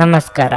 ನಮಸ್ಕಾರ.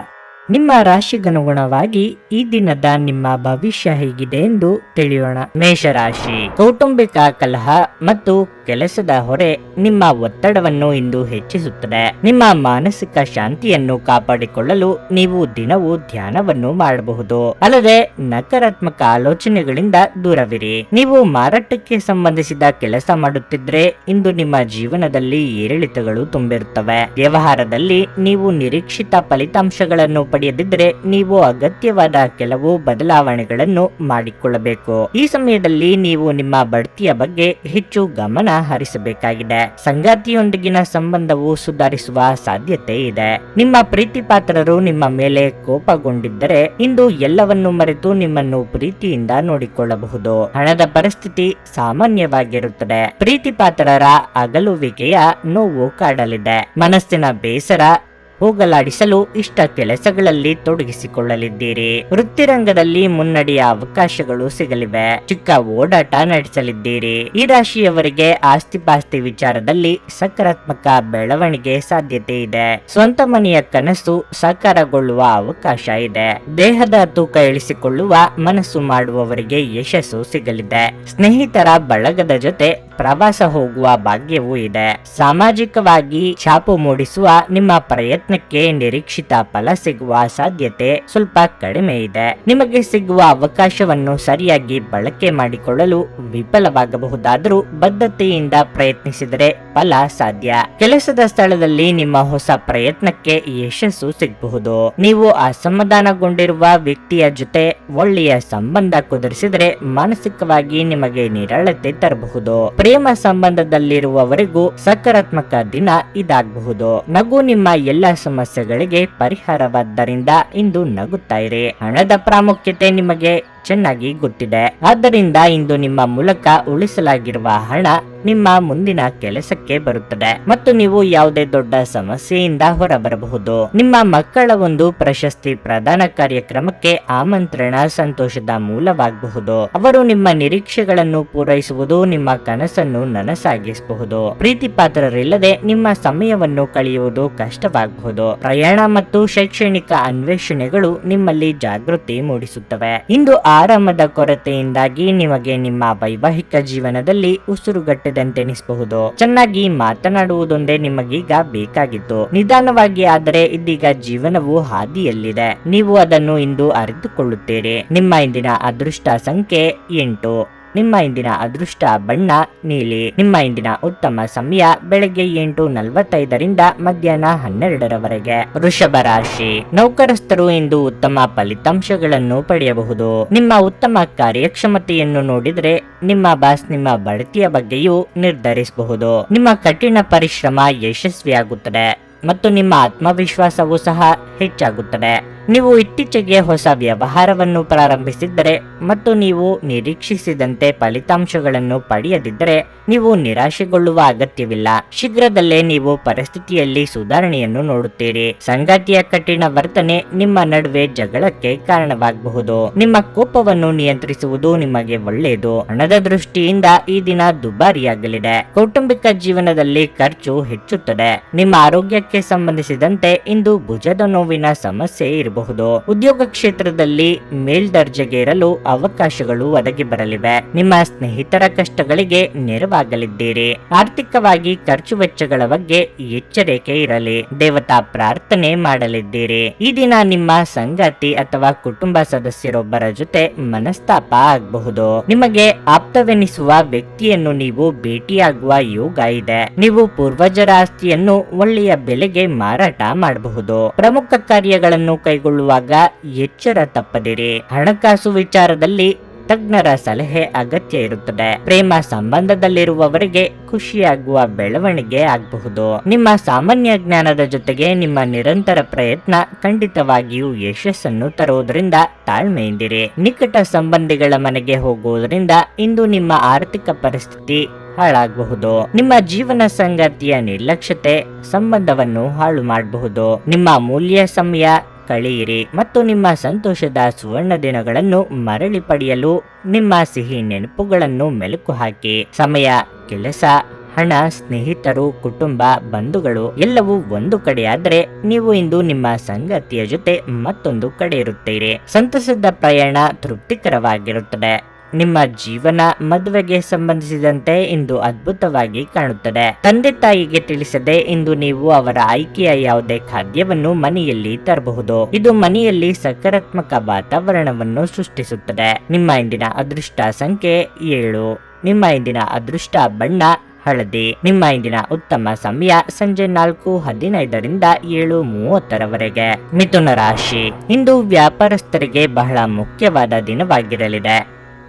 ನಿಮ್ಮ ರಾಶಿಗನುಗುಣವಾಗಿ ಈ ದಿನದ ನಿಮ್ಮ ಭವಿಷ್ಯ ಹೇಗಿದೆ ಎಂದು ತಿಳಿಯೋಣ. ಮೇಷರಾಶಿ, ಕೌಟುಂಬಿಕ ಕಲಹ ಮತ್ತು ಕೆಲಸದ ಹೊರೆ ನಿಮ್ಮ ಒತ್ತಡವನ್ನು ಇಂದು ಹೆಚ್ಚಿಸುತ್ತದೆ. ನಿಮ್ಮ ಮಾನಸಿಕ ಶಾಂತಿಯನ್ನು ಕಾಪಾಡಿಕೊಳ್ಳಲು ನೀವು ದಿನವೂ ಧ್ಯಾನವನ್ನು ಮಾಡಬಹುದು. ಅಲ್ಲದೆ ನಕಾರಾತ್ಮಕ ಆಲೋಚನೆಗಳಿಂದ ದೂರವಿರಿ. ನೀವು ಮಾರಾಟಕ್ಕೆ ಸಂಬಂಧಿಸಿದ ಕೆಲಸ ಮಾಡುತ್ತಿದ್ರೆ ಇಂದು ನಿಮ್ಮ ಜೀವನದಲ್ಲಿ ಏರಿಳಿತಗಳು ತುಂಬಿರುತ್ತವೆ. ವ್ಯವಹಾರದಲ್ಲಿ ನೀವು ನಿರೀಕ್ಷಿತ ಫಲಿತಾಂಶಗಳನ್ನು ಪಡೆಯದಿದ್ದರೆ ನೀವು ಅಗತ್ಯವಾದ ಕೆಲವು ಬದಲಾವಣೆಗಳನ್ನು ಮಾಡಿಕೊಳ್ಳಬೇಕು. ಈ ಸಮಯದಲ್ಲಿ ನೀವು ನಿಮ್ಮ ಬಡ್ತಿಯ ಬಗ್ಗೆ ಹೆಚ್ಚು ಗಮನ ಹರಿಸಬೇಕಾಗಿದೆ. ಸಂಗಾತಿಯೊಂದಿಗಿನ ಸಂಬಂಧವು ಸುಧಾರಿಸುವ ಸಾಧ್ಯತೆ ಇದೆ. ನಿಮ್ಮ ಪ್ರೀತಿ ಪಾತ್ರರು ನಿಮ್ಮ ಮೇಲೆ ಕೋಪಗೊಂಡಿದ್ದರೆ ಇಂದು ಎಲ್ಲವನ್ನು ಮರೆತು ನಿಮ್ಮನ್ನು ಪ್ರೀತಿಯಿಂದ ನೋಡಿಕೊಳ್ಳಬಹುದು. ಹಣದ ಪರಿಸ್ಥಿತಿ ಸಾಮಾನ್ಯವಾಗಿರುತ್ತದೆ. ಪ್ರೀತಿ ಪಾತ್ರರ ಅಗಲುವಿಕೆಯ ನೋವು ಕಾಡಲಿದೆ. ಮನಸ್ಸಿನ ಬೇಸರ ಹೋಗಲಾಡಿಸಲು ಇಷ್ಟ ಕೆಲಸಗಳಲ್ಲಿ ತೊಡಗಿಸಿಕೊಳ್ಳಲಿದ್ದೀರಿ. ವೃತ್ತಿರಂಗದಲ್ಲಿ ಮುನ್ನಡೆಯ ಅವಕಾಶಗಳು ಸಿಗಲಿವೆ. ಚಿಕ್ಕ ಓಡಾಟ ನಡೆಸಲಿದ್ದೀರಿ. ಈ ರಾಶಿಯವರಿಗೆ ಆಸ್ತಿಪಾಸ್ತಿ ವಿಚಾರದಲ್ಲಿ ಸಕಾರಾತ್ಮಕ ಬೆಳವಣಿಗೆ ಸಾಧ್ಯತೆ ಇದೆ. ಸ್ವಂತ ಮನೆಯ ಕನಸು ಸಾಕಾರಗೊಳ್ಳುವ ಅವಕಾಶ ಇದೆ. ದೇಹದ ತೂಕ ಇಳಿಸಿಕೊಳ್ಳುವ ಮನಸ್ಸು ಮಾಡುವವರಿಗೆ ಯಶಸ್ಸು ಸಿಗಲಿದೆ. ಸ್ನೇಹಿತರ ಬಳಗದ ಜೊತೆ ಪ್ರವಾಸ ಹೋಗುವ ಭಾಗ್ಯವೂ ಇದೆ. ಸಾಮಾಜಿಕವಾಗಿ ಛಾಪು ಮೂಡಿಸುವ ನಿಮ್ಮ ಪ್ರಯತ್ನಕ್ಕೆ ನಿರೀಕ್ಷಿತ ಫಲ ಸಿಗುವ ಸಾಧ್ಯತೆ ಸ್ವಲ್ಪ ಕಡಿಮೆ ಇದೆ. ನಿಮಗೆ ಸಿಗುವ ಅವಕಾಶವನ್ನು ಸರಿಯಾಗಿ ಬಳಕೆ ಮಾಡಿಕೊಳ್ಳಲು ವಿಫಲವಾಗಬಹುದಾದರೂ ಬದ್ಧತೆಯಿಂದ ಪ್ರಯತ್ನಿಸಿದರೆ ಫಲ ಸಾಧ್ಯ. ಕೆಲಸದ ಸ್ಥಳದಲ್ಲಿ ನಿಮ್ಮ ಹೊಸ ಪ್ರಯತ್ನಕ್ಕೆ ಯಶಸ್ಸು ಸಿಗಬಹುದು. ನೀವು ಅಸಮಾಧಾನಗೊಂಡಿರುವ ವ್ಯಕ್ತಿಯ ಜೊತೆ ಒಳ್ಳೆಯ ಸಂಬಂಧ ಕುದುರಿಸಿದರೆ ಮಾನಸಿಕವಾಗಿ ನಿಮಗೆ ನಿರಾಳತೆ ತರಬಹುದು. ಪ್ರೇಮ ಸಂಬಂಧದಲ್ಲಿರುವವರಿಗೂ ಸಕಾರಾತ್ಮಕ ದಿನ ಇದಾಗಬಹುದು. ನಗು ನಿಮ್ಮ ಎಲ್ಲ ಸಮಸ್ಯೆಗಳಿಗೆ ಪರಿಹಾರವಾದ್ದರಿಂದ ಇಂದು ನಗುತ್ತಾ ಇರಿ. ಹಣದ ಪ್ರಾಮುಖ್ಯತೆ ನಿಮಗೆ ಚೆನ್ನಾಗಿ ಗೊತ್ತಿದೆ. ಆದ್ದರಿಂದ ಇಂದು ನಿಮ್ಮ ಮೂಲಕ ಉಳಿಸಲಾಗಿರುವ ಹಣ ನಿಮ್ಮ ಮುಂದಿನ ಕೆಲಸಕ್ಕೆ ಬರುತ್ತದೆ ಮತ್ತು ನೀವು ಯಾವುದೇ ದೊಡ್ಡ ಸಮಸ್ಯೆಯಿಂದ ಹೊರಬರಬಹುದು. ನಿಮ್ಮ ಮಕ್ಕಳ ಒಂದು ಪ್ರಶಸ್ತಿ ಪ್ರದಾನ ಕಾರ್ಯಕ್ರಮಕ್ಕೆ ಆಮಂತ್ರಣ ಸಂತೋಷದ ಮೂಲವಾಗಬಹುದು. ಅವರು ನಿಮ್ಮ ನಿರೀಕ್ಷೆಗಳನ್ನು ಪೂರೈಸುವುದು ನಿಮ್ಮ ಕನಸನ್ನು ನನಸಾಗಿಸಬಹುದು. ಪ್ರೀತಿ ಪಾತ್ರರಿಲ್ಲದೆ ನಿಮ್ಮ ಸಮಯವನ್ನು ಕಳೆಯುವುದು ಕಷ್ಟವಾಗಬಹುದು. ಪ್ರಯಾಣ ಮತ್ತು ಶೈಕ್ಷಣಿಕ ಅನ್ವೇಷಣೆಗಳು ನಿಮ್ಮಲ್ಲಿ ಜಾಗೃತಿ ಮೂಡಿಸುತ್ತವೆ. ಇಂದು ಆರಾಮದ ಕೊರತೆಯಿಂದಾಗಿ ನಿಮಗೆ ನಿಮ್ಮ ವೈವಾಹಿಕ ಜೀವನದಲ್ಲಿ ಉಸಿರುಗಟ್ಟದಂತೆನಿಸಬಹುದು. ಚೆನ್ನಾಗಿ ಮಾತನಾಡುವುದೊಂದೇ ನಿಮಗೀಗ ಬೇಕಾಗಿತ್ತು. ನಿಧಾನವಾಗಿ ಆದರೆ ಇದೀಗ ಜೀವನವು ಹಾದಿಯಲ್ಲಿದೆ. ನೀವು ಅದನ್ನು ಇಂದು ಅರಿತುಕೊಳ್ಳುತ್ತೀರಿ. ನಿಮ್ಮ ಇಂದಿನ ಅದೃಷ್ಟ ಸಂಖ್ಯೆ 8. ನಿಮ್ಮ ಇಂದಿನ ಅದೃಷ್ಟ ಬಣ್ಣ ನೀಲಿ. ನಿಮ್ಮ ಇಂದಿನ ಉತ್ತಮ ಸಮಯ ಬೆಳಗ್ಗೆ 8:45 ಮಧ್ಯಾಹ್ನ 12 ವೃಷಭ ರಾಶಿ, ನೌಕರಸ್ಥರು ಇಂದು ಉತ್ತಮ ಫಲಿತಾಂಶಗಳನ್ನು ಪಡೆಯಬಹುದು. ನಿಮ್ಮ ಉತ್ತಮ ಕಾರ್ಯಕ್ಷಮತೆಯನ್ನು ನೋಡಿದರೆ ನಿಮ್ಮ ಬಾಸ್ ನಿಮ್ಮ ಬಡ್ತಿಯ ಬಗ್ಗೆಯೂ ನಿರ್ಧರಿಸಬಹುದು. ನಿಮ್ಮ ಕಠಿಣ ಪರಿಶ್ರಮ ಯಶಸ್ವಿಯಾಗುತ್ತದೆ ಮತ್ತು ನಿಮ್ಮ ಆತ್ಮವಿಶ್ವಾಸವೂ ಸಹ ಹೆಚ್ಚಾಗುತ್ತದೆ. ನೀವು ಇತ್ತೀಚೆಗೆ ಹೊಸ ವ್ಯವಹಾರವನ್ನು ಪ್ರಾರಂಭಿಸಿದ್ದರೆ ಮತ್ತು ನೀವು ನಿರೀಕ್ಷಿಸಿದಂತೆ ಫಲಿತಾಂಶಗಳನ್ನು ಪಡೆಯದಿದ್ದರೆ ನೀವು ನಿರಾಶೆಗೊಳ್ಳುವ ಅಗತ್ಯವಿಲ್ಲ. ಶೀಘ್ರದಲ್ಲೇ ನೀವು ಪರಿಸ್ಥಿತಿಯಲ್ಲಿ ಸುಧಾರಣೆಯನ್ನು ನೋಡುತ್ತೀರಿ. ಸಂಗಾತಿಯ ಕಠಿಣ ವರ್ತನೆ ನಿಮ್ಮ ನಡುವೆ ಜಗಳಕ್ಕೆ ಕಾರಣವಾಗಬಹುದು. ನಿಮ್ಮ ಕೋಪವನ್ನು ನಿಯಂತ್ರಿಸುವುದು ನಿಮಗೆ ಒಳ್ಳೆಯದು. ಹಣದ ದೃಷ್ಟಿಯಿಂದ ಈ ದಿನ ದುಬಾರಿಯಾಗಲಿದೆ. ಕೌಟುಂಬಿಕ ಜೀವನದಲ್ಲಿ ಖರ್ಚು ಹೆಚ್ಚುತ್ತದೆ. ನಿಮ್ಮ ಆರೋಗ್ಯಕ್ಕೆ ಸಂಬಂಧಿಸಿದಂತೆ ಇಂದು ಭುಜದ ನೋವಿನ ಸಮಸ್ಯೆ ಇರಬಹುದು. ಉದ್ಯೋಗ ಕ್ಷೇತ್ರದಲ್ಲಿ ಮೇಲ್ದರ್ಜೆಗೆ ಇರಲು ಅವಕಾಶಗಳು ಒದಗಿ ಬರಲಿವೆ. ನಿಮ್ಮ ಸ್ನೇಹಿತರ ಕಷ್ಟಗಳಿಗೆ ನೆರವಾಗಲಿದ್ದೀರಿ. ಆರ್ಥಿಕವಾಗಿ ಖರ್ಚು ವೆಚ್ಚಗಳ ಬಗ್ಗೆ ಎಚ್ಚರಿಕೆ ಇರಲಿ. ದೇವತಾ ಪ್ರಾರ್ಥನೆ ಮಾಡಲಿದ್ದೀರಿ. ಈ ದಿನ ನಿಮ್ಮ ಸಂಗಾತಿ ಅಥವಾ ಕುಟುಂಬ ಸದಸ್ಯರೊಬ್ಬರ ಜೊತೆ ಮನಸ್ತಾಪ ಆಗಬಹುದು. ನಿಮಗೆ ಆಪ್ತವೆನಿಸುವ ವ್ಯಕ್ತಿಯನ್ನು ನೀವು ಭೇಟಿಯಾಗುವ ಯೋಗ ಇದೆ. ನೀವು ಪೂರ್ವಜರ ಆಸ್ತಿಯನ್ನು ಒಳ್ಳೆಯ ಬೆಲೆಗೆ ಮಾರಾಟ ಮಾಡಬಹುದು. ಪ್ರಮುಖ ಕಾರ್ಯಗಳನ್ನು ಕೈಗೊಳ್ಳುವಾಗ ಎಚ್ಚರ ತಪ್ಪದಿರಿ. ಹಣಕಾಸು ವಿಚಾರದಲ್ಲಿ ತಜ್ಞರ ಸಲಹೆ ಅಗತ್ಯ ಇರುತ್ತದೆ. ಪ್ರೇಮ ಸಂಬಂಧದಲ್ಲಿರುವವರಿಗೆ ಖುಷಿಯಾಗುವ ಬೆಳವಣಿಗೆ ಆಗಬಹುದು. ನಿಮ್ಮ ಸಾಮಾನ್ಯ ಜ್ಞಾನದ ಜೊತೆಗೆ ನಿಮ್ಮ ನಿರಂತರ ಪ್ರಯತ್ನ ಖಂಡಿತವಾಗಿಯೂ ಯಶಸ್ಸನ್ನು ತರುವುದರಿಂದ ತಾಳ್ಮೆಯಿಂದಿರಿ. ನಿಕಟ ಸಂಬಂಧಿಗಳ ಮನೆಗೆ ಹೋಗುವುದರಿಂದ ಇಂದು ನಿಮ್ಮ ಆರ್ಥಿಕ ಪರಿಸ್ಥಿತಿ ಹಾಳಾಗಬಹುದು. ನಿಮ್ಮ ಜೀವನ ಸಂಗಾತಿಯ ನಿರ್ಲಕ್ಷ್ಯತೆ ಸಂಬಂಧವನ್ನು ಹಾಳು ಮಾಡಬಹುದು. ನಿಮ್ಮ ಅಮೂಲ್ಯ ಸಮಯ ಕಳೆಯಿರಿ ಮತ್ತು ನಿಮ್ಮ ಸಂತೋಷದ ಸುವರ್ಣ ದಿನಗಳನ್ನು ಮರಳಿ ಪಡೆಯಲು ನಿಮ್ಮ ಸಿಹಿ ನೆನಪುಗಳನ್ನು ಮೆಲುಕು ಹಾಕಿ. ಸಮಯ, ಕೆಲಸ, ಹಣ, ಸ್ನೇಹಿತರು, ಕುಟುಂಬ, ಬಂಧುಗಳು ಎಲ್ಲವೂ ಒಂದು ಕಡೆ ಆದ್ರೆ ನೀವು ಇಂದು ನಿಮ್ಮ ಸಂಗಾತಿಯ ಜೊತೆ ಮತ್ತೊಂದು ಕಡೆ ಇರುತ್ತೀರಿ. ಸಂತಸದ ಪ್ರಯಾಣ ತೃಪ್ತಿಕರವಾಗಿರುತ್ತದೆ. ನಿಮ್ಮ ಜೀವನ ಮದುವೆಗೆ ಸಂಬಂಧಿಸಿದಂತೆ ಇಂದು ಅದ್ಭುತವಾಗಿ ಕಾಣುತ್ತದೆ. ತಂದೆ ತಾಯಿಗೆ ತಿಳಿಸದೆ ಇಂದು ನೀವು ಅವರ ಆಯ್ಕೆಯ ಯಾವುದೇ ಖಾದ್ಯವನ್ನು ಮನೆಯಲ್ಲಿ ತರಬಹುದು. ಇದು ಮನೆಯಲ್ಲಿ ಸಕಾರಾತ್ಮಕ ವಾತಾವರಣವನ್ನು ಸೃಷ್ಟಿಸುತ್ತದೆ. ನಿಮ್ಮ ಇಂದಿನ ಅದೃಷ್ಟ ಸಂಖ್ಯೆ 7. ನಿಮ್ಮ ಇಂದಿನ ಅದೃಷ್ಟ ಬಣ್ಣ ಹಳದಿ. ನಿಮ್ಮ ಇಂದಿನ ಉತ್ತಮ ಸಮಯ ಸಂಜೆ 4:15ರಿಂದ 7:30ರವರೆಗೆ. ಮಿಥುನ ರಾಶಿ. ಇಂದು ವ್ಯಾಪಾರಸ್ಥರಿಗೆ ಬಹಳ ಮುಖ್ಯವಾದ ದಿನವಾಗಿರಲಿದೆ.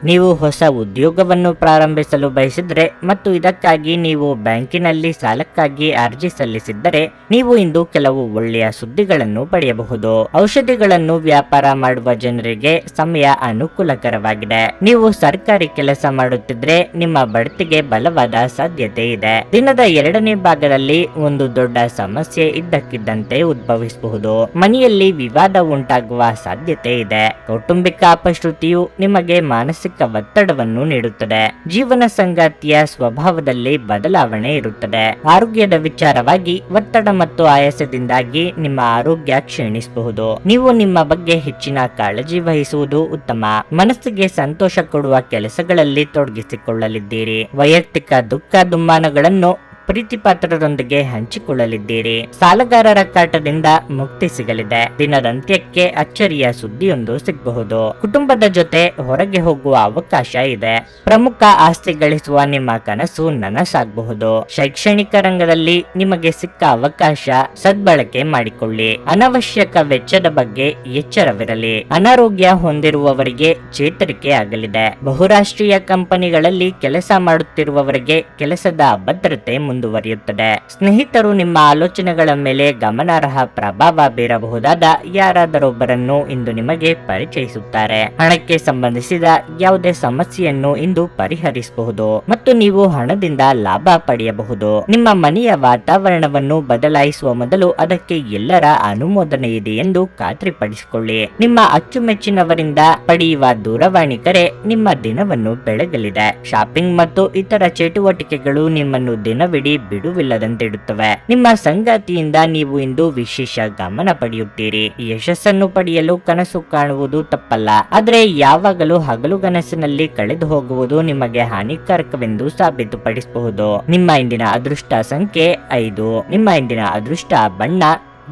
ನೀವು ಹೊಸ ಉದ್ಯೋಗವನ್ನು ಪ್ರಾರಂಭಿಸಲು ಬಯಸಿದ್ರೆ ಮತ್ತು ಇದಕ್ಕಾಗಿ ನೀವು ಬ್ಯಾಂಕಿನಲ್ಲಿ ಸಾಲಕ್ಕಾಗಿ ಅರ್ಜಿ ಸಲ್ಲಿಸಿದ್ದರೆ ನೀವು ಇಂದು ಕೆಲವು ಒಳ್ಳೆಯ ಸುದ್ದಿಗಳನ್ನು ಪಡೆಯಬಹುದು. ಔಷಧಿಗಳನ್ನು ವ್ಯಾಪಾರ ಮಾಡುವ ಜನರಿಗೆ ಸಮಯ ಅನುಕೂಲಕರವಾಗಿದೆ. ನೀವು ಸರ್ಕಾರಿ ಕೆಲಸ ಮಾಡುತ್ತಿದ್ರೆ ನಿಮ್ಮ ಬಡ್ತಿಗೆ ಬಲವಾದ ಸಾಧ್ಯತೆ ಇದೆ. ದಿನದ 2ನೇ ಭಾಗದಲ್ಲಿ ಒಂದು ದೊಡ್ಡ ಸಮಸ್ಯೆ ಇದ್ದಕ್ಕಿದ್ದಂತೆ ಉದ್ಭವಿಸಬಹುದು. ಮನೆಯಲ್ಲಿ ವಿವಾದ ಉಂಟಾಗುವ ಸಾಧ್ಯತೆ ಇದೆ. ಕೌಟುಂಬಿಕ ಅಪಶ್ರುತಿಯು ನಿಮಗೆ ಮಾನಸಿಕ ಒತ್ತಡವನ್ನು ನೀಡುತ್ತದೆ. ಜೀವನ ಸಂಗಾತಿಯ ಸ್ವಭಾವದಲ್ಲಿ ಬದಲಾವಣೆ ಇರುತ್ತದೆ. ಆರೋಗ್ಯದ ವಿಚಾರವಾಗಿ ಒತ್ತಡ ಮತ್ತು ಆಯಾಸದಿಂದಾಗಿ ನಿಮ್ಮ ಆರೋಗ್ಯ ಕ್ಷೀಣಿಸಬಹುದು. ನೀವು ನಿಮ್ಮ ಬಗ್ಗೆ ಹೆಚ್ಚಿನ ಕಾಳಜಿ ವಹಿಸುವುದು ಉತ್ತಮ. ಮನಸ್ಸಿಗೆ ಸಂತೋಷ ಕೊಡುವ ಕೆಲಸಗಳಲ್ಲಿ ತೊಡಗಿಸಿಕೊಳ್ಳಲಿದ್ದೀರಿ. ವೈಯಕ್ತಿಕ ದುಃಖ ದುಮ್ಮಾನಗಳನ್ನು ಪ್ರೀತಿಪಾತ್ರರೊಂದಿಗೆ ಹಂಚಿಕೊಳ್ಳಲಿದ್ದೀರಿ. ಸಾಲಗಾರರ ಕಾಟದಿಂದ ಮುಕ್ತಿ ಸಿಗಲಿದೆ. ದಿನದ ಅಂತ್ಯಕ್ಕೆ ಅಚ್ಚರಿಯ ಸುದ್ದಿಯೊಂದು ಸಿಗಬಹುದು. ಕುಟುಂಬದ ಜೊತೆ ಹೊರಗೆ ಹೋಗುವ ಅವಕಾಶ ಇದೆ. ಪ್ರಮುಖ ಆಸ್ತಿ ಗಳಿಸುವ ನಿಮ್ಮ ಕನಸು ನನಸಾಗಬಹುದು. ಶೈಕ್ಷಣಿಕ ರಂಗದಲ್ಲಿ ನಿಮಗೆ ಸಿಕ್ಕ ಅವಕಾಶ ಸದ್ಬಳಕೆ ಮಾಡಿಕೊಳ್ಳಿ. ಅನವಶ್ಯಕ ವೆಚ್ಚದ ಬಗ್ಗೆ ಎಚ್ಚರವಿರಲಿ. ಅನಾರೋಗ್ಯ ಹೊಂದಿರುವವರಿಗೆ ಚೇತರಿಕೆ ಆಗಲಿದೆ. ಬಹುರಾಷ್ಟ್ರೀಯ ಕಂಪನಿಗಳಲ್ಲಿ ಕೆಲಸ ಮಾಡುತ್ತಿರುವವರಿಗೆ ಕೆಲಸದ ಅಭದ್ರತೆ ಮುಂದುವರಿಯುತ್ತದೆ. ಸ್ನೇಹಿತರು ನಿಮ್ಮ ಆಲೋಚನೆಗಳ ಮೇಲೆ ಗಮನಾರ್ಹ ಪ್ರಭಾವ ಬೀರಬಹುದಾದ ಯಾರಾದರೊಬ್ಬರನ್ನು ಇಂದು ನಿಮಗೆ ಪರಿಚಯಿಸುತ್ತಾರೆ. ಹಣಕ್ಕೆ ಸಂಬಂಧಿಸಿದ ಯಾವುದೇ ಸಮಸ್ಯೆಯನ್ನು ಇಂದು ಪರಿಹರಿಸಬಹುದು ಮತ್ತು ನೀವು ಹಣದಿಂದ ಲಾಭ ಪಡೆಯಬಹುದು. ನಿಮ್ಮ ಮನೆಯ ವಾತಾವರಣವನ್ನು ಬದಲಾಯಿಸುವ ಮೊದಲು ಅದಕ್ಕೆ ಎಲ್ಲರ ಅನುಮೋದನೆ ಇದೆ ಎಂದು ಖಾತ್ರಿಪಡಿಸಿಕೊಳ್ಳಿ. ನಿಮ್ಮ ಅಚ್ಚುಮೆಚ್ಚಿನವರಿಂದ ಪಡೆಯುವ ದೂರವಾಣಿ ಕರೆ ನಿಮ್ಮ ದಿನವನ್ನು ಬೆಳಗಲಿದೆ. ಶಾಪಿಂಗ್ ಮತ್ತು ಇತರ ಚಟುವಟಿಕೆಗಳು ನಿಮ್ಮನ್ನು ದಿನವಿಡೀ ಬಿಡುವಿಲ್ಲದಂತಿಡುತ್ತವೆ. ನಿಮ್ಮ ಸಂಗಾತಿಯಿಂದ ನೀವು ಇಂದು ವಿಶೇಷ ಗಮನ ಪಡೆಯುತ್ತೀರಿ. ಯಶಸ್ಸನ್ನು ಪಡೆಯಲು ಕನಸು ಕಾಣುವುದು ತಪ್ಪಲ್ಲ, ಆದರೆ ಯಾವಾಗಲೂ ಹಗಲುಗನಸಿನಲ್ಲಿ ಕಳೆದು ಹೋಗುವುದು ನಿಮಗೆ ಹಾನಿಕಾರಕವೆಂದು ಸಾಬೀತುಪಡಿಸಬಹುದು. ನಿಮ್ಮ ಇಂದಿನ ಅದೃಷ್ಟ ಸಂಖ್ಯೆ 5. ನಿಮ್ಮ ಇಂದಿನ ಅದೃಷ್ಟ ಬಣ್ಣ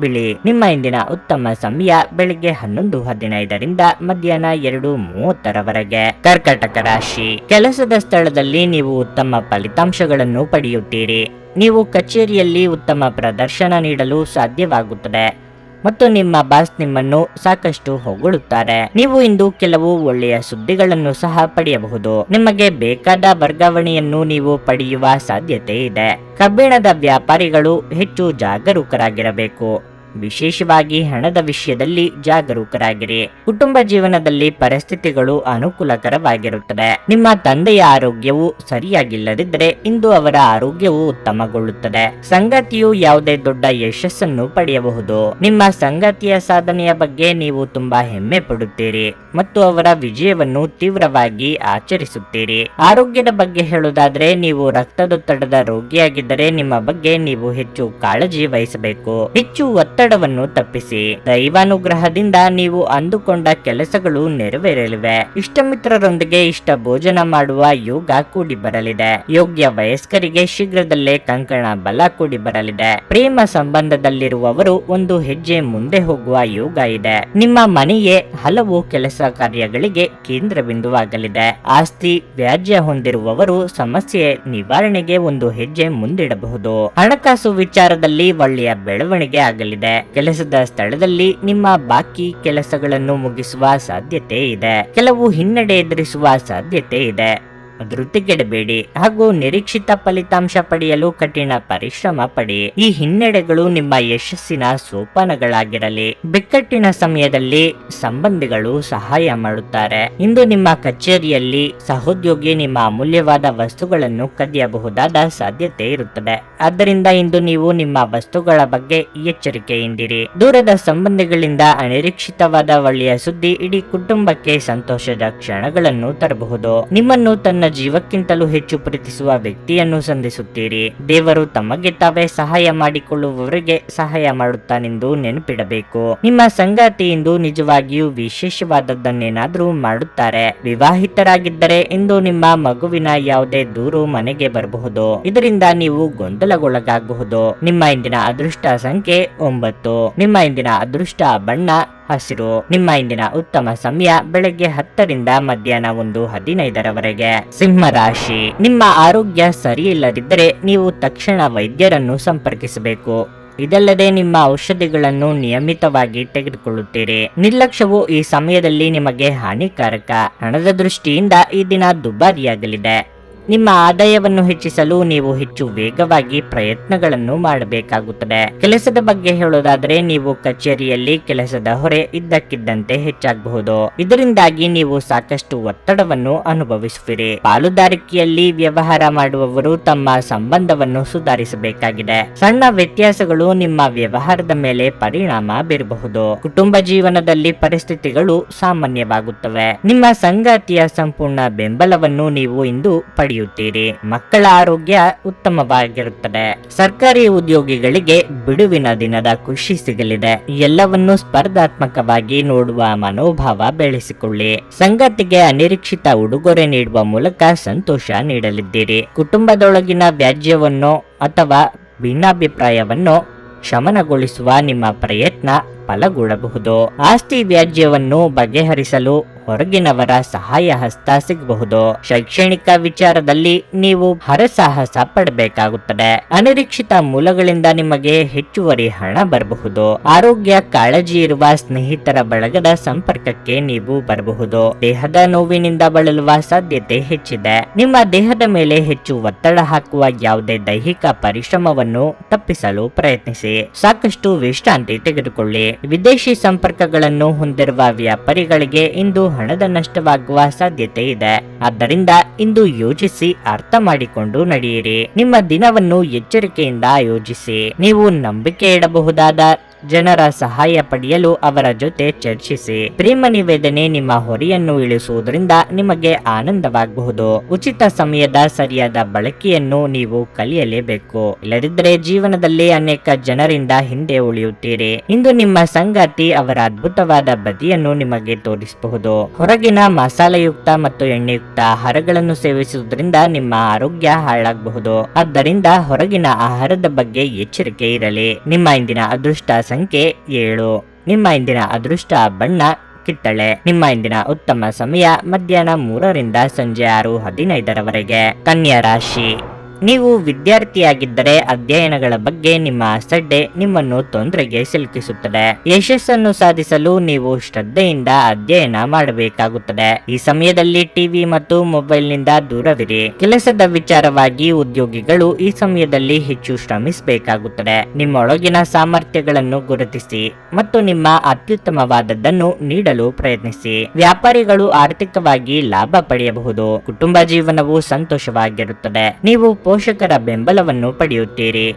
ಬಿಳಿ. ನಿಮ್ಮ ಇಂದಿನ ಉತ್ತಮ ಸಮಯ ಬೆಳಿಗ್ಗೆ 11:15ರಿಂದ ಮಧ್ಯಾಹ್ನ 2:30ರವರೆಗೆ. ಕರ್ಕಾಟಕ ರಾಶಿ. ಕೆಲಸದ ಸ್ಥಳದಲ್ಲಿ ನೀವು ಉತ್ತಮ ಫಲಿತಾಂಶಗಳನ್ನು ಪಡೆಯುತ್ತೀರಿ. ನೀವು ಕಚೇರಿಯಲ್ಲಿ ಉತ್ತಮ ಪ್ರದರ್ಶನ ನೀಡಲು ಸಾಧ್ಯವಾಗುತ್ತದೆ ಮತ್ತು ನಿಮ್ಮ ಬಾಸ್ ನಿಮ್ಮನ್ನು ಸಾಕಷ್ಟು ಹೊಗಳುತ್ತಾರೆ. ನೀವು ಇಂದು ಕೆಲವು ಒಳ್ಳೆಯ ಸುದ್ದಿಗಳನ್ನು ಸಹ ಪಡೆಯಬಹುದು. ನಿಮಗೆ ಬೇಕಾದ ವರ್ಗಾವಣೆಯನ್ನು ನೀವು ಪಡೆಯುವ ಸಾಧ್ಯತೆ ಇದೆ. ಕಬ್ಬಿಣದ ವ್ಯಾಪಾರಿಗಳು ಹೆಚ್ಚು ಜಾಗರೂಕರಾಗಿರಬೇಕು. ವಿಶೇಷವಾಗಿ ಹಣದ ವಿಷಯದಲ್ಲಿ ಜಾಗರೂಕರಾಗಿರಿ. ಕುಟುಂಬ ಜೀವನದಲ್ಲಿ ಪರಿಸ್ಥಿತಿಗಳು ಅನುಕೂಲಕರವಾಗಿರುತ್ತದೆ. ನಿಮ್ಮ ತಂದೆಯ ಆರೋಗ್ಯವು ಸರಿಯಾಗಿಲ್ಲದಿದ್ದರೆ ಇಂದು ಅವರ ಆರೋಗ್ಯವು ಉತ್ತಮಗೊಳ್ಳುತ್ತದೆ. ಸಂಗಾತಿಯು ಯಾವುದೇ ದೊಡ್ಡ ಯಶಸ್ಸನ್ನು ಪಡೆಯಬಹುದು. ನಿಮ್ಮ ಸಂಗಾತಿಯ ಸಾಧನೆಯ ಬಗ್ಗೆ ನೀವು ತುಂಬಾ ಹೆಮ್ಮೆ ಪಡುತ್ತೀರಿ ಮತ್ತು ಅವರ ವಿಜಯವನ್ನು ತೀವ್ರವಾಗಿ ಆಚರಿಸುತ್ತೀರಿ. ಆರೋಗ್ಯದ ಬಗ್ಗೆ ಹೇಳುವುದಾದ್ರೆ ನೀವು ರಕ್ತದೊತ್ತಡದ ರೋಗಿಯಾಗಿದ್ದರೆ ನಿಮ್ಮ ಬಗ್ಗೆ ನೀವು ಹೆಚ್ಚು ಕಾಳಜಿ ವಹಿಸಬೇಕು. ಹೆಚ್ಚು ಒತ್ತಡವನ್ನು ತಪ್ಪಿಸಿ. ದೈವಾನುಗ್ರಹದಿಂದ ನೀವು ಅಂದುಕೊಂಡ ಕೆಲಸಗಳು ನೆರವೇರಲಿವೆ. ಇಷ್ಟ ಮಿತ್ರರೊಂದಿಗೆ ಇಷ್ಟ ಭೋಜನ ಮಾಡುವ ಯೋಗ ಕೂಡಿ ಬರಲಿದೆ. ಯೋಗ್ಯ ವಯಸ್ಕರಿಗೆ ಶೀಘ್ರದಲ್ಲೇ ಕಂಕಣ ಬಲ ಕೂಡಿ ಬರಲಿದೆ. ಪ್ರೇಮ ಸಂಬಂಧದಲ್ಲಿರುವವರು ಒಂದು ಹೆಜ್ಜೆ ಮುಂದೆ ಹೋಗುವ ಯೋಗ ಇದೆ. ನಿಮ್ಮ ಮನೆಯೇ ಹಲವು ಕೆಲಸ ಕಾರ್ಯಗಳಿಗೆ ಕೇಂದ್ರ ಬಿಂದುವಾಗಲಿದೆ. ಆಸ್ತಿ ವ್ಯಾಜ್ಯ ಹೊಂದಿರುವವರು ಸಮಸ್ಯೆ ನಿವಾರಣೆಗೆ ಒಂದು ಹೆಜ್ಜೆ ಮುಂದಿಡಬಹುದು. ಹಣಕಾಸು ವಿಚಾರದಲ್ಲಿ ಒಳ್ಳೆಯ ಬೆಳವಣಿಗೆ ಆಗಲಿದೆ. ಕೆಲಸದ ಸ್ಥಳದಲ್ಲಿ ನಿಮ್ಮ ಬಾಕಿ ಕೆಲಸಗಳನ್ನು ಮುಗಿಸುವ ಸಾಧ್ಯತೆ ಇದೆ. ಕೆಲವು ಹಿನ್ನಡೆ ಎದುರಿಸುವ ಸಾಧ್ಯತೆ ಇದೆ. ಧೃತಿಗೆಡಬೇಡಿ ಹಾಗೂ ನಿರೀಕ್ಷಿತ ಫಲಿತಾಂಶ ಪಡೆಯಲು ಕಠಿಣ ಪರಿಶ್ರಮ ಪಡಿ. ಈ ಹಿನ್ನಡೆಗಳು ನಿಮ್ಮ ಯಶಸ್ಸಿನ ಸೋಪಾನಗಳಾಗಿರಲಿ. ಬಿಕ್ಕಟ್ಟಿನ ಸಮಯದಲ್ಲಿ ಸಂಬಂಧಿಗಳು ಸಹಾಯ ಮಾಡುತ್ತಾರೆ. ಇಂದು ನಿಮ್ಮ ಕಚೇರಿಯಲ್ಲಿ ಸಹೋದ್ಯೋಗಿ ನಿಮ್ಮ ಅಮೂಲ್ಯವಾದ ವಸ್ತುಗಳನ್ನು ಕದಿಯಬಹುದಾದ ಸಾಧ್ಯತೆ ಇರುತ್ತದೆ. ಆದ್ದರಿಂದ ಇಂದು ನೀವು ನಿಮ್ಮ ವಸ್ತುಗಳ ಬಗ್ಗೆ ಎಚ್ಚರಿಕೆಯಿಂದಿರಿ. ದೂರದ ಸಂಬಂಧಿಗಳಿಂದ ಅನಿರೀಕ್ಷಿತವಾದ ಒಳ್ಳೆಯ ಸುದ್ದಿ ಇಡೀ ಕುಟುಂಬಕ್ಕೆ ಸಂತೋಷದ ಕ್ಷಣಗಳನ್ನು ತರಬಹುದು. ನಿಮ್ಮನ್ನು ತನ್ನ ಜೀವಕ್ಕಿಂತಲೂ ಹೆಚ್ಚು ಪ್ರೀತಿಸುವ ವ್ಯಕ್ತಿಯನ್ನು ಸಂಧಿಸುತ್ತೀರಿ. ದೇವರು ತಮಗೆ ತಾವೇ ಸಹಾಯ ಮಾಡಿಕೊಳ್ಳುವವರಿಗೆ ಸಹಾಯ ಮಾಡುತ್ತಾನೆಂದು ನೆನಪಿಡಬೇಕು. ನಿಮ್ಮ ಸಂಗಾತಿ ಇಂದು ನಿಜವಾಗಿಯೂ ವಿಶೇಷವಾದದ್ದನ್ನೇನಾದ್ರೂ ಮಾಡುತ್ತಾರೆ. ವಿವಾಹಿತರಾಗಿದ್ದರೆ ಇಂದು ನಿಮ್ಮ ಮಗುವಿನ ಯಾವುದೇ ದೂರು ಮನೆಗೆ ಬರಬಹುದು. ಇದರಿಂದ ನೀವು ಗೊಂದಲಗೊಳಗಾಗಬಹುದು. ನಿಮ್ಮ ಇಂದಿನ ಅದೃಷ್ಟ ಸಂಖ್ಯೆ 9. ನಿಮ್ಮ ಇಂದಿನ ಅದೃಷ್ಟ ಬಣ್ಣ ಹಸಿರು. ನಿಮ್ಮ ಇಂದಿನ ಉತ್ತಮ ಸಮಯ ಬೆಳಗ್ಗೆ 10ರಿಂದ ಮಧ್ಯಾಹ್ನ 1:15ರವರೆಗೆ. ಸಿಂಹ ರಾಶಿ, ನಿಮ್ಮ ಆರೋಗ್ಯ ಸರಿಯಿಲ್ಲದಿದ್ದರೆ ನೀವು ತಕ್ಷಣ ವೈದ್ಯರನ್ನು ಸಂಪರ್ಕಿಸಬೇಕು. ಇದಲ್ಲದೆ ನಿಮ್ಮ ಔಷಧಿಗಳನ್ನು ನಿಯಮಿತವಾಗಿ ತೆಗೆದುಕೊಳ್ಳುತ್ತೀರಿ. ನಿರ್ಲಕ್ಷ್ಯವು ಈ ಸಮಯದಲ್ಲಿ ನಿಮಗೆ ಹಾನಿಕಾರಕ. ಹಣದ ದೃಷ್ಟಿಯಿಂದ ಈ ದಿನ ದುಬಾರಿಯಾಗಲಿದೆ. ನಿಮ್ಮ ಆದಾಯವನ್ನು ಹೆಚ್ಚಿಸಲು ನೀವು ಹೆಚ್ಚು ವೇಗವಾಗಿ ಪ್ರಯತ್ನಗಳನ್ನು ಮಾಡಬೇಕಾಗುತ್ತದೆ. ಕೆಲಸದ ಬಗ್ಗೆ ಹೇಳೋದಾದರೆ ನೀವು ಕಚೇರಿಯಲ್ಲಿ ಕೆಲಸದ ಹೊರೆ ಇದ್ದಕ್ಕಿದ್ದಂತೆ ಹೆಚ್ಚಾಗಬಹುದು. ಇದರಿಂದಾಗಿ ನೀವು ಸಾಕಷ್ಟು ಒತ್ತಡವನ್ನು ಅನುಭವಿಸುವಿರಿ. ಪಾಲುದಾರಿಕೆಯಲ್ಲಿ ವ್ಯವಹಾರ ಮಾಡುವವರು ತಮ್ಮ ಸಂಬಂಧವನ್ನು ಸುಧಾರಿಸಬೇಕಾಗಿದೆ. ಸಣ್ಣ ವ್ಯತ್ಯಾಸಗಳು ನಿಮ್ಮ ವ್ಯವಹಾರದ ಮೇಲೆ ಪರಿಣಾಮ ಬೀರಬಹುದು. ಕುಟುಂಬ ಜೀವನದಲ್ಲಿ ಪರಿಸ್ಥಿತಿಗಳು ಸಾಮಾನ್ಯವಾಗುತ್ತವೆ. ನಿಮ್ಮ ಸಂಗಾತಿಯ ಸಂಪೂರ್ಣ ಬೆಂಬಲವನ್ನು ನೀವು ಇಂದು ಪಡೆಯುತ್ತೀರಿ. ಮಕ್ಕಳ ಆರೋಗ್ಯ ಉತ್ತಮವಾಗಿರುತ್ತದೆ. ಸರ್ಕಾರಿ ಉದ್ಯೋಗಿಗಳಿಗೆ ಬಿಡುವಿನ ದಿನದ ಖುಷಿ ಸಿಗಲಿದೆ. ಎಲ್ಲವನ್ನು ಸ್ಪರ್ಧಾತ್ಮಕವಾಗಿ ನೋಡುವ ಮನೋಭಾವ ಬೆಳೆಸಿಕೊಳ್ಳಿ. ಸಂಗಾತಿಗೆ ಅನಿರೀಕ್ಷಿತ ಉಡುಗೊರೆ ನೀಡುವ ಮೂಲಕ ಸಂತೋಷ ನೀಡಲಿದ್ದೀರಿ. ಕುಟುಂಬದೊಳಗಿನ ವ್ಯಾಜ್ಯವನ್ನು ಅಥವಾ ಭಿನ್ನಾಭಿಪ್ರಾಯವನ್ನು ಶಮನಗೊಳಿಸುವ ನಿಮ್ಮ ಪ್ರಯತ್ನ ಫಲಗೊಳ್ಳಬಹುದು. ಆಸ್ತಿ ವ್ಯಾಜ್ಯವನ್ನು ಬಗೆಹರಿಸಲು ಹೊರಗಿನವರ ಸಹಾಯ ಹಸ್ತ ಸಿಗಬಹುದು. ಶೈಕ್ಷಣಿಕ ವಿಚಾರದಲ್ಲಿ ನೀವು ಹರಸಾಹಸ ಪಡಬೇಕಾಗುತ್ತದೆ. ಅನಿರೀಕ್ಷಿತ ಮೂಲಗಳಿಂದ ನಿಮಗೆ ಹೆಚ್ಚುವರಿ ಹಣ ಬರಬಹುದು. ಆರೋಗ್ಯ ಕಾಳಜಿ ಇರುವ ಸ್ನೇಹಿತರ ಬಳಗದ ಸಂಪರ್ಕಕ್ಕೆ ನೀವು ಬರಬಹುದು. ದೇಹದ ನೋವಿನಿಂದ ಬಳಲುವ ಸಾಧ್ಯತೆ ಹೆಚ್ಚಿದೆ. ನಿಮ್ಮ ದೇಹದ ಮೇಲೆ ಹೆಚ್ಚು ಒತ್ತಡ ಹಾಕುವ ಯಾವುದೇ ದೈಹಿಕ ಪರಿಶ್ರಮವನ್ನು ತಪ್ಪಿಸಲು ಪ್ರಯತ್ನಿಸಿ. ಸಾಕಷ್ಟು ವಿಶ್ರಾಂತಿ ತೆಗೆದುಕೊಳ್ಳಿ. ವಿದೇಶಿ ಸಂಪರ್ಕಗಳನ್ನು ಹೊಂದಿರುವ ವ್ಯಾಪಾರಿಗಳಿಗೆ ಇಂದು ಹಣದ ನಷ್ಟವಾಗುವ ಸಾಧ್ಯತೆ ಇದೆ. ಆದ್ದರಿಂದ ಇಂದು ಯೋಚಿಸಿ ಅರ್ಥ ಮಾಡಿಕೊಂಡು ನಡೆಯಿರಿ. ನಿಮ್ಮ ದಿನವನ್ನು ಎಚ್ಚರಿಕೆಯಿಂದ ಆಯೋಜಿಸಿ. ನೀವು ನಂಬಿಕೆ ಇಡಬಹುದಾದ ಜನರ ಸಹಾಯ ಪಡೆಯಲು ಅವರ ಜೊತೆ ಚರ್ಚಿಸಿ. ಪ್ರೇಮ ನಿವೇದನೆ ನಿಮ್ಮ ಹೊರೆಯನ್ನು ಇಳಿಸುವುದರಿಂದ ನಿಮಗೆ ಆನಂದವಾಗಬಹುದು. ಉಚಿತ ಸಮಯದ ಸರಿಯಾದ ಬಳಕೆಯನ್ನು ನೀವು ಕಲಿಯಲೇಬೇಕು. ಇಲ್ಲದಿದ್ದರೆ ಜೀವನದಲ್ಲಿ ಅನೇಕ ಜನರಿಂದ ಹಿಂದೆ ಉಳಿಯುತ್ತೀರಿ. ಇಂದು ನಿಮ್ಮ ಸಂಗಾತಿ ಅವರ ಅದ್ಭುತವಾದ ಬದಿಯನ್ನು ನಿಮಗೆ ತೋರಿಸಬಹುದು. ಹೊರಗಿನ ಮಸಾಲೆಯುಕ್ತ ಮತ್ತು ಎಣ್ಣೆಯುಕ್ತ ಆಹಾರಗಳನ್ನು ಸೇವಿಸುವುದರಿಂದ ನಿಮ್ಮ ಆರೋಗ್ಯ ಹಾಳಾಗಬಹುದು. ಆದ್ದರಿಂದ ಹೊರಗಿನ ಆಹಾರದ ಬಗ್ಗೆ ಎಚ್ಚರಿಕೆ ಇರಲಿ. ನಿಮ್ಮ ಇಂದಿನ ಅದೃಷ್ಟ ಸಂಖ್ಯೆ 7. ನಿಮ್ಮ ಇಂದಿನ ಅದೃಷ್ಟ ಬಣ್ಣ ಕಿತ್ತಳೆ. ನಿಮ್ಮ ಇಂದಿನ ಉತ್ತಮ ಸಮಯ ಮಧ್ಯಾಹ್ನ 3ರಿಂದ ಸಂಜೆ 6:15ರವರೆಗೆ. ಕನ್ಯಾ ರಾಶಿ, ನೀವು ವಿದ್ಯಾರ್ಥಿಯಾಗಿದ್ದರೆ ಅಧ್ಯಯನಗಳ ಬಗ್ಗೆ ನಿಮ್ಮ ಅಸಡ್ಡೆ ನಿಮ್ಮನ್ನು ತೊಂದರೆಗೆ ಸಿಲುಕಿಸುತ್ತದೆ. ಯಶಸ್ಸನ್ನು ಸಾಧಿಸಲು ನೀವು ಶ್ರದ್ಧೆಯಿಂದ ಅಧ್ಯಯನ ಮಾಡಬೇಕಾಗುತ್ತದೆ. ಈ ಸಮಯದಲ್ಲಿ ಟಿವಿ ಮತ್ತು ಮೊಬೈಲ್ನಿಂದ ದೂರವಿರಿ. ಕೆಲಸದ ವಿಚಾರವಾಗಿ ಉದ್ಯೋಗಿಗಳು ಈ ಸಮಯದಲ್ಲಿ ಹೆಚ್ಚು ಶ್ರಮಿಸಬೇಕಾಗುತ್ತದೆ. ನಿಮ್ಮೊಳಗಿನ ಸಾಮರ್ಥ್ಯಗಳನ್ನು ಗುರುತಿಸಿ ಮತ್ತು ನಿಮ್ಮ ಅತ್ಯುತ್ತಮವಾದದ್ದನ್ನು ನೀಡಲು ಪ್ರಯತ್ನಿಸಿ. ವ್ಯಾಪಾರಿಗಳು ಆರ್ಥಿಕವಾಗಿ ಲಾಭ ಪಡೆಯಬಹುದು. ಕುಟುಂಬ ಜೀವನವು ಸಂತೋಷವಾಗಿರುತ್ತದೆ. ನೀವು ಪೋಷಕರ ಬೆಂಬಲವನ್ನು ಪಡೆಯುತ್ತೀರಿ.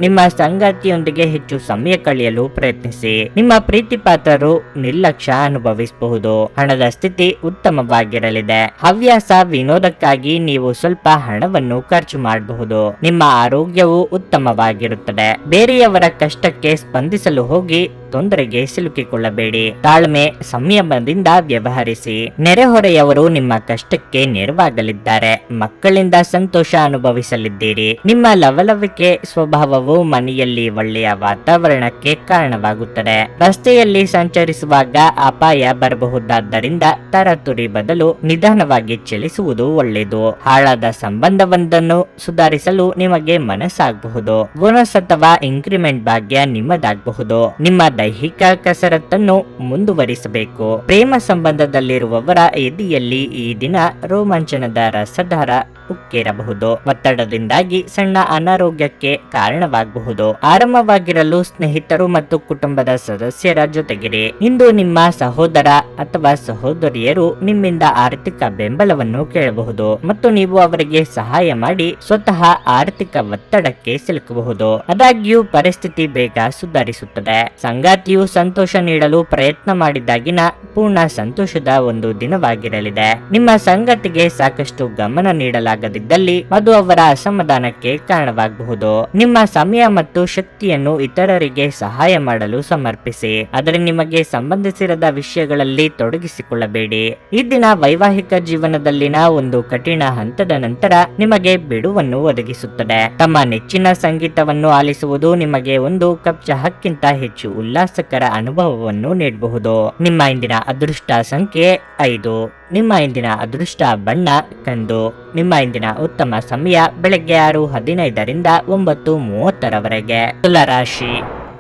ನಿಮ್ಮ ಸಂಗಾತಿಯೊಂದಿಗೆ ಹೆಚ್ಚು ಸಮಯ ಕಳೆಯಲು ಪ್ರಯತ್ನಿಸಿ. ನಿಮ್ಮ ಪ್ರೀತಿ ಪಾತ್ರರು ನಿರ್ಲಕ್ಷ್ಯ ಅನುಭವಿಸಬಹುದು. ಹಣದ ಸ್ಥಿತಿ ಉತ್ತಮವಾಗಿರಲಿದೆ. ಹವ್ಯಾಸ ವಿನೋದಕ್ಕಾಗಿ ನೀವು ಸ್ವಲ್ಪ ಹಣವನ್ನು ಖರ್ಚು ಮಾಡಬಹುದು. ನಿಮ್ಮ ಆರೋಗ್ಯವು ಉತ್ತಮವಾಗಿರುತ್ತದೆ. ಬೇರೆಯವರ ಕಷ್ಟಕ್ಕೆ ಸ್ಪಂದಿಸಲು ಹೋಗಿ ತೊಂದರೆಗೆ ಸಿಲುಕಿಕೊಳ್ಳಬೇಡಿ. ತಾಳ್ಮೆ ಸಂಯಮದಿಂದ ವ್ಯವಹರಿಸಿ. ನೆರೆಹೊರೆಯವರು ನಿಮ್ಮ ಕಷ್ಟಕ್ಕೆ ನೆರವಾಗಲಿದ್ದಾರೆ. ಮಕ್ಕಳಿಂದ ಸಂತೋಷ ಅನುಭವಿಸಲಿದ್ದೀರಿ. ನಿಮ್ಮ ಲವಲವಿಕೆ ಸ್ವಭಾವವು ಮನೆಯಲ್ಲಿ ಒಳ್ಳೆಯ ವಾತಾವರಣಕ್ಕೆ ಕಾರಣವಾಗುತ್ತದೆ. ರಸ್ತೆಯಲ್ಲಿ ಸಂಚರಿಸುವಾಗ ಅಪಾಯ ಬರಬಹುದಾದ್ದರಿಂದ ತರತುರಿ ಬದಲು ನಿಧಾನವಾಗಿ ಚಲಿಸುವುದು ಒಳ್ಳೆಯದು. ಹಾಳಾದ ಸಂಬಂಧವೊಂದನ್ನು ಸುಧಾರಿಸಲು ನಿಮಗೆ ಮನಸ್ಸಾಗಬಹುದು. ಬೋನಸ್ ಅಥವಾ ಇಂಕ್ರಿಮೆಂಟ್ ಭಾಗ್ಯ ನಿಮ್ಮದಾಗಬಹುದು. ನಿಮ್ಮ ದೈಹಿಕ ಕಸರತ್ತನ್ನು ಮುಂದುವರಿಸಬೇಕು. ಪ್ರೇಮ ಸಂಬಂಧದಲ್ಲಿರುವವರ ಎದೆಯಲ್ಲಿ ಈ ದಿನ ರೋಮಾಂಚನದ ರಸಧಾರ ಉಕ್ಕೇರಬಹುದು. ಒತ್ತಡದಿಂದಾಗಿ ಸಣ್ಣ ಅನಾರೋಗ್ಯಕ್ಕೆ ಕಾರಣವಾಗಬಹುದು. ಆರಾಮವಾಗಿರಲು ಸ್ನೇಹಿತರು ಮತ್ತು ಕುಟುಂಬದ ಸದಸ್ಯರ ಜೊತೆಗಿರಿ. ಇಂದು ನಿಮ್ಮ ಸಹೋದರ ಅಥವಾ ಸಹೋದರಿಯರು ನಿಮ್ಮಿಂದ ಆರ್ಥಿಕ ಬೆಂಬಲವನ್ನು ಕೇಳಬಹುದು ಮತ್ತು ನೀವು ಅವರಿಗೆ ಸಹಾಯ ಮಾಡಿ ಸ್ವತಃ ಆರ್ಥಿಕ ಒತ್ತಡಕ್ಕೆ ಸಿಲುಕಬಹುದು. ಆದಾಗ್ಯೂ ಪರಿಸ್ಥಿತಿ ಬೇಗ ಸುಧಾರಿಸುತ್ತದೆ. ಸಂಗಾತಿಯು ಸಂತೋಷ ನೀಡಲು ಪ್ರಯತ್ನ ಮಾಡಿದಾಗಿನ ಪೂರ್ಣ ಸಂತೋಷದ ಒಂದು ದಿನವಾಗಿರಲಿದೆ. ನಿಮ್ಮ ಸಂಗಾತಿಗೆ ಸಾಕಷ್ಟು ಗಮನ ನೀಡಲಾಗದಿದ್ದಲ್ಲಿ ಅದು ಅವರ ಅಸಮಾಧಾನಕ್ಕೆ ಕಾರಣವಾಗಬಹುದು. ನಿಮ್ಮ ಸಮಯ ಮತ್ತು ಶಕ್ತಿಯನ್ನು ಇತರರಿಗೆ ಸಹಾಯ ಮಾಡಲು ಸಮರ್ಪಿಸಿ, ಆದರೆ ನಿಮಗೆ ಸಂಬಂಧಿಸಿರದ ವಿಷಯಗಳಲ್ಲಿ ತೊಡಗಿಸಿಕೊಳ್ಳಬೇಡಿ. ಈ ದಿನ ವೈವಾಹಿಕ ಜೀವನದಲ್ಲಿನ ಒಂದು ಕಠಿಣ ಹಂತದ ನಂತರ ನಿಮಗೆ ಬಿಡುವನ್ನು ಒದಗಿಸುತ್ತದೆ. ತಮ್ಮ ನೆಚ್ಚಿನ ಸಂಗೀತವನ್ನು ಆಲಿಸುವುದು ನಿಮಗೆ ಒಂದು ಕಪ್ ಚಹಾಕ್ಕಿಂತ ಹೆಚ್ಚು ಉಲ್ಲಾಸಕರ ಅನುಭವವನ್ನು ನೀಡಬಹುದು. ನಿಮ್ಮ ಇಂದಿನ ಅದೃಷ್ಟ ಸಂಖ್ಯೆ 5. ನಿಮ್ಮ ಇಂದಿನ ಅದೃಷ್ಟ ಬಣ್ಣ ಕಂದು. ನಿಮ್ಮ ಇಂದಿನ ಉತ್ತಮ ಸಮಯ ಬೆಳಗ್ಗೆ 6:15 9:30 ತುಲಾ ರಾಶಿ.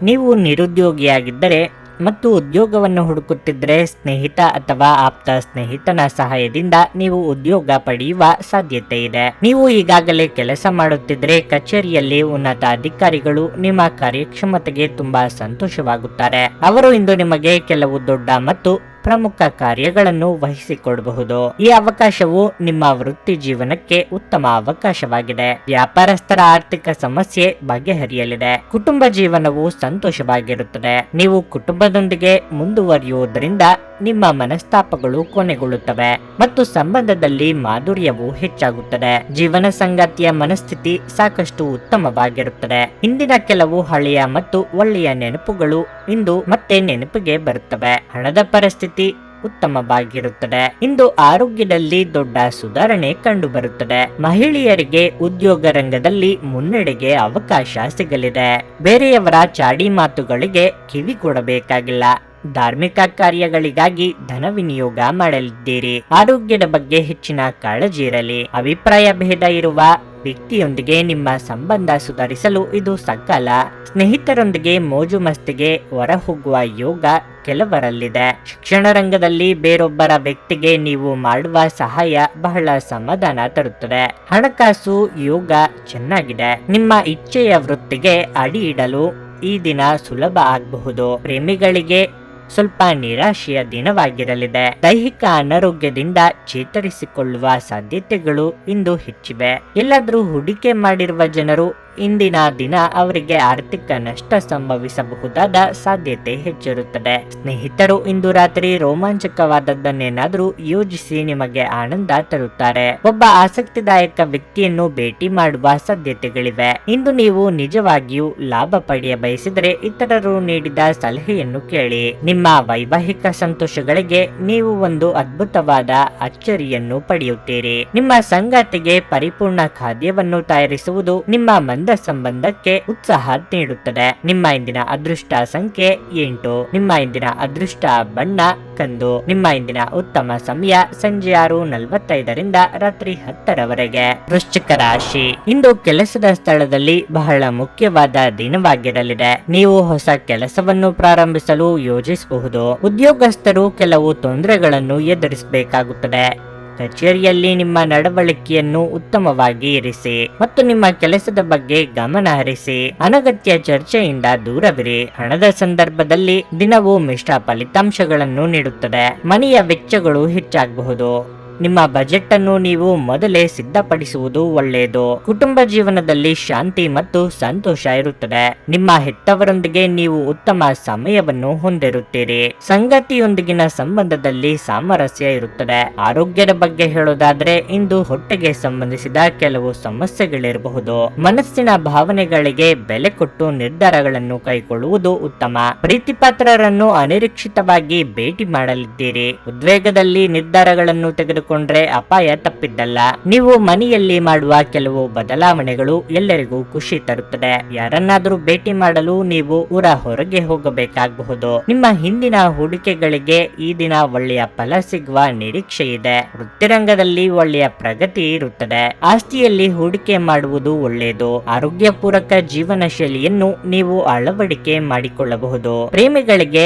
ನೀವು ನಿರುದ್ಯೋಗಿಯಾಗಿದ್ದರೆ ಮತ್ತು ಉದ್ಯೋಗವನ್ನು ಹುಡುಕುತ್ತಿದ್ದರೆ ಸ್ನೇಹಿತ ಅಥವಾ ಆಪ್ತ ಸ್ನೇಹಿತನ ಸಹಾಯದಿಂದ ನೀವು ಉದ್ಯೋಗ ಪಡೆಯುವ ಸಾಧ್ಯತೆ ಇದೆ. ನೀವು ಈಗಾಗಲೇ ಕೆಲಸ ಮಾಡುತ್ತಿದ್ದರೆ ಕಚೇರಿಯಲ್ಲಿ ಉನ್ನತ ಅಧಿಕಾರಿಗಳು ನಿಮ್ಮ ಕಾರ್ಯಕ್ಷಮತೆಗೆ ತುಂಬಾ ಸಂತೋಷವಾಗುತ್ತಾರೆ. ಅವರು ಇಂದು ನಿಮಗೆ ಕೆಲವು ದೊಡ್ಡ ಮತ್ತು ಪ್ರಮುಖ ಕಾರ್ಯಗಳನ್ನು ವಹಿಸಿಕೊಡಬಹುದು. ಈ ಅವಕಾಶವು ನಿಮ್ಮ ವೃತ್ತಿ ಜೀವನಕ್ಕೆ ಉತ್ತಮ ಅವಕಾಶವಾಗಿದೆ. ವ್ಯಾಪಾರಸ್ಥರ ಆರ್ಥಿಕ ಸಮಸ್ಯೆ ಬಗೆಹರಿಯಲಿದೆ. ಕುಟುಂಬ ಜೀವನವು ಸಂತೋಷವಾಗಿರುತ್ತದೆ. ನೀವು ಕುಟುಂಬದೊಂದಿಗೆ ಮುಂದುವರಿಯುವುದರಿಂದ ನಿಮ್ಮ ಮನಸ್ತಾಪಗಳು ಕೊನೆಗೊಳ್ಳುತ್ತವೆ ಮತ್ತು ಸಂಬಂಧದಲ್ಲಿ ಮಾಧುರ್ಯವು ಹೆಚ್ಚಾಗುತ್ತದೆ. ಜೀವನ ಸಂಗಾತಿಯ ಮನಸ್ಥಿತಿ ಸಾಕಷ್ಟು ಉತ್ತಮವಾಗಿರುತ್ತದೆ. ಹಿಂದಿನ ಕೆಲವು ಹಳೆಯ ಮತ್ತು ಒಳ್ಳೆಯ ನೆನಪುಗಳು ಇಂದು ಮತ್ತೆ ನೆನಪಿಗೆ ಬರುತ್ತವೆ. ಹಣದ ಪರಿಸ್ಥಿತಿ ಉತ್ತಮವಾಗಿರುತ್ತದೆ. ಇಂದು ಆರೋಗ್ಯದಲ್ಲಿ ದೊಡ್ಡ ಸುಧಾರಣೆ ಕಂಡು ಬರುತ್ತದೆ. ಮಹಿಳೆಯರಿಗೆ ಉದ್ಯೋಗ ರಂಗದಲ್ಲಿ ಮುನ್ನಡೆಗೆ ಅವಕಾಶ ಸಿಗಲಿದೆ. ಬೇರೆಯವರ ಚಾಡಿ ಮಾತುಗಳಿಗೆ ಕಿವಿ ಕೊಡಬೇಕಾಗಿಲ್ಲ. ಧಾರ್ಮಿಕ ಕಾರ್ಯಗಳಿಗಾಗಿ ಧನ ವಿನಿಯೋಗ ಮಾಡಲಿದ್ದೀರಿ. ಆರೋಗ್ಯದ ಬಗ್ಗೆ ಹೆಚ್ಚಿನ ಕಾಳಜಿ ಇರಲಿ. ಅಭಿಪ್ರಾಯ ಭೇದ ಇರುವ ವ್ಯಕ್ತಿಯೊಂದಿಗೆ ನಿಮ್ಮ ಸಂಬಂಧ ಸುಧಾರಿಸಲು ಇದು ಸಕಾಲ. ಸ್ನೇಹಿತರೊಂದಿಗೆ ಮೋಜು ಮಸ್ತಿಗೆ ಹೊರಹೋಗುವ ಯೋಗ ಕೆಲವರಲ್ಲಿದೆ. ಶಿಕ್ಷಣ ರಂಗದಲ್ಲಿ ಬೇರೊಬ್ಬರ ವ್ಯಕ್ತಿಗೆ ನೀವು ಮಾಡುವ ಸಹಾಯ ಬಹಳ ಸಮಾಧಾನ ತರುತ್ತದೆ. ಹಣಕಾಸು ಯೋಗ ಚೆನ್ನಾಗಿದೆ. ನಿಮ್ಮ ಇಚ್ಛೆಯ ವೃತ್ತಿಗೆ ಅಡಿ ಇಡಲು ಈ ದಿನ ಸುಲಭ ಆಗಬಹುದು. ಪ್ರೇಮಿಗಳಿಗೆ ಸ್ವಲ್ಪ ನಿರಾಶೆಯ ದಿನವಾಗಿರಲಿದೆ. ದೈಹಿಕ ಅನಾರೋಗ್ಯದಿಂದ ಚೇತರಿಸಿಕೊಳ್ಳುವ ಸಾಧ್ಯತೆಗಳು ಇಂದು ಹೆಚ್ಚಿವೆ. ಎಲ್ಲಾದ್ರೂ ಹೂಡಿಕೆ ಮಾಡಿರುವ ಜನರು ಇಂದಿನ ದಿನ ಅವರಿಗೆ ಆರ್ಥಿಕ ನಷ್ಟ ಸಂಭವಿಸಬಹುದಾದ ಸಾಧ್ಯತೆ ಹೆಚ್ಚಿರುತ್ತದೆ. ಸ್ನೇಹಿತರು ಇಂದು ರಾತ್ರಿ ರೋಮಾಂಚಕವಾದದ್ದನ್ನೇನಾದ್ರೂ ಯೋಜಿಸಿ ನಿಮಗೆ ಆನಂದ ತರುತ್ತಾರೆ. ಒಬ್ಬ ಆಸಕ್ತಿದಾಯಕ ವ್ಯಕ್ತಿಯನ್ನು ಭೇಟಿ ಮಾಡುವ ಸಾಧ್ಯತೆಗಳಿವೆ. ಇಂದು ನೀವು ನಿಜವಾಗಿಯೂ ಲಾಭ ಪಡೆಯ ಬಯಸಿದರೆ ಇತರರು ನೀಡಿದ ಸಲಹೆಯನ್ನು ಕೇಳಿ. ನಿಮ್ಮ ವೈವಾಹಿಕ ಸಂತೋಷಗಳಿಗೆ ನೀವು ಒಂದು ಅದ್ಭುತವಾದ ಅಚ್ಚರಿಯನ್ನು ಪಡೆಯುತ್ತೀರಿ. ನಿಮ್ಮ ಸಂಗಾತಿಗೆ ಪರಿಪೂರ್ಣ ಖಾದ್ಯವನ್ನು ತಯಾರಿಸುವುದು ನಿಮ್ಮ ಸಂಬಂಧಕ್ಕೆ ಉತ್ಸಾಹ ನೀಡುತ್ತದೆ. ನಿಮ್ಮ ಇಂದಿನ ಅದೃಷ್ಟ ಸಂಖ್ಯೆ 8. ನಿಮ್ಮ ಇಂದಿನ ಅದೃಷ್ಟ ಬಣ್ಣ ಕಂದು. ನಿಮ್ಮ ಇಂದಿನ ಉತ್ತಮ ಸಮಯ ಸಂಜೆ 6:45 ರಾತ್ರಿ 10 ವೃಶ್ಚಿಕ ರಾಶಿ. ಇಂದು ಕೆಲಸದ ಸ್ಥಳದಲ್ಲಿ ಬಹಳ ಮುಖ್ಯವಾದ ದಿನವಾಗಿರಲಿದೆ. ನೀವು ಹೊಸ ಕೆಲಸವನ್ನು ಪ್ರಾರಂಭಿಸಲು ಯೋಜಿಸಬಹುದು. ಉದ್ಯೋಗಸ್ಥರು ಕೆಲವು ತೊಂದರೆಗಳನ್ನು ಎದುರಿಸಬೇಕಾಗುತ್ತದೆ. ಕಚೇರಿಯಲ್ಲಿ ನಿಮ್ಮ ನಡವಳಿಕೆಯನ್ನು ಉತ್ತಮವಾಗಿ ಇರಿಸಿ ಮತ್ತು ನಿಮ್ಮ ಕೆಲಸದ ಬಗ್ಗೆ ಗಮನ ಹರಿಸಿ. ಅನಗತ್ಯ ಚರ್ಚೆಯಿಂದ ದೂರವಿರಿ. ಹಣದ ಸಂದರ್ಭದಲ್ಲಿ ದಿನವು ಮಿಶ್ರ ಫಲಿತಾಂಶಗಳನ್ನು ನೀಡುತ್ತದೆ. ಮನೆಯ ವೆಚ್ಚಗಳು ಹೆಚ್ಚಾಗಬಹುದು. ನಿಮ್ಮ ಬಜೆಟ್ ಅನ್ನು ನೀವು ಮೊದಲೇ ಸಿದ್ಧಪಡಿಸುವುದು ಒಳ್ಳೆಯದು. ಕುಟುಂಬ ಜೀವನದಲ್ಲಿ ಶಾಂತಿ ಮತ್ತು ಸಂತೋಷ ಇರುತ್ತದೆ. ನಿಮ್ಮ ಹೆತ್ತವರೊಂದಿಗೆ ನೀವು ಉತ್ತಮ ಸಮಯವನ್ನು ಹೊಂದಿರುತ್ತೀರಿ. ಸಂಗಾತಿಯೊಂದಿಗಿನ ಸಂಬಂಧದಲ್ಲಿ ಸಾಮರಸ್ಯ ಇರುತ್ತದೆ. ಆರೋಗ್ಯದ ಬಗ್ಗೆ ಹೇಳೋದಾದ್ರೆ ಇಂದು ಹೊಟ್ಟೆಗೆ ಸಂಬಂಧಿಸಿದ ಕೆಲವು ಸಮಸ್ಯೆಗಳಿರಬಹುದು. ಮನಸ್ಸಿನ ಭಾವನೆಗಳಿಗೆ ಬೆಲೆ ಕೊಟ್ಟು ನಿರ್ಧಾರಗಳನ್ನು ಕೈಗೊಳ್ಳುವುದು ಉತ್ತಮ. ಪ್ರೀತಿಪಾತ್ರರನ್ನು ಅನಿರೀಕ್ಷಿತವಾಗಿ ಭೇಟಿ ಮಾಡಲಿದ್ದೀರಿ. ಉದ್ವೇಗದಲ್ಲಿ ನಿರ್ಧಾರಗಳನ್ನು ತೆಗೆದುಕೊಂಡ್ರೆ ಅಪಾಯ ತಪ್ಪಿದ್ದಲ್ಲ. ನೀವು ಮನೆಯಲ್ಲಿ ಮಾಡುವ ಕೆಲವು ಬದಲಾವಣೆಗಳು ಎಲ್ಲರಿಗೂ ಖುಷಿ ತರುತ್ತದೆ. ಯಾರನ್ನಾದ್ರೂ ಭೇಟಿ ಮಾಡಲು ನೀವು ಊರ ಹೊರಗೆ ಹೋಗಬೇಕಾಗಬಹುದು. ನಿಮ್ಮ ಹಿಂದಿನ ಹೂಡಿಕೆಗಳಿಗೆ ಈ ದಿನ ಒಳ್ಳೆಯ ಫಲ ಸಿಗುವ ನಿರೀಕ್ಷೆ ಇದೆ. ವೃತ್ತಿರಂಗದಲ್ಲಿ ಒಳ್ಳೆಯ ಪ್ರಗತಿ ಇರುತ್ತದೆ. ಆಸ್ತಿಯಲ್ಲಿ ಹೂಡಿಕೆ ಮಾಡುವುದು ಒಳ್ಳೆಯದು. ಆರೋಗ್ಯ ಪೂರಕ ಜೀವನ ಶೈಲಿಯನ್ನು ನೀವು ಅಳವಡಿಕೆ ಮಾಡಿಕೊಳ್ಳಬಹುದು. ಪ್ರೇಮಿಗಳಿಗೆ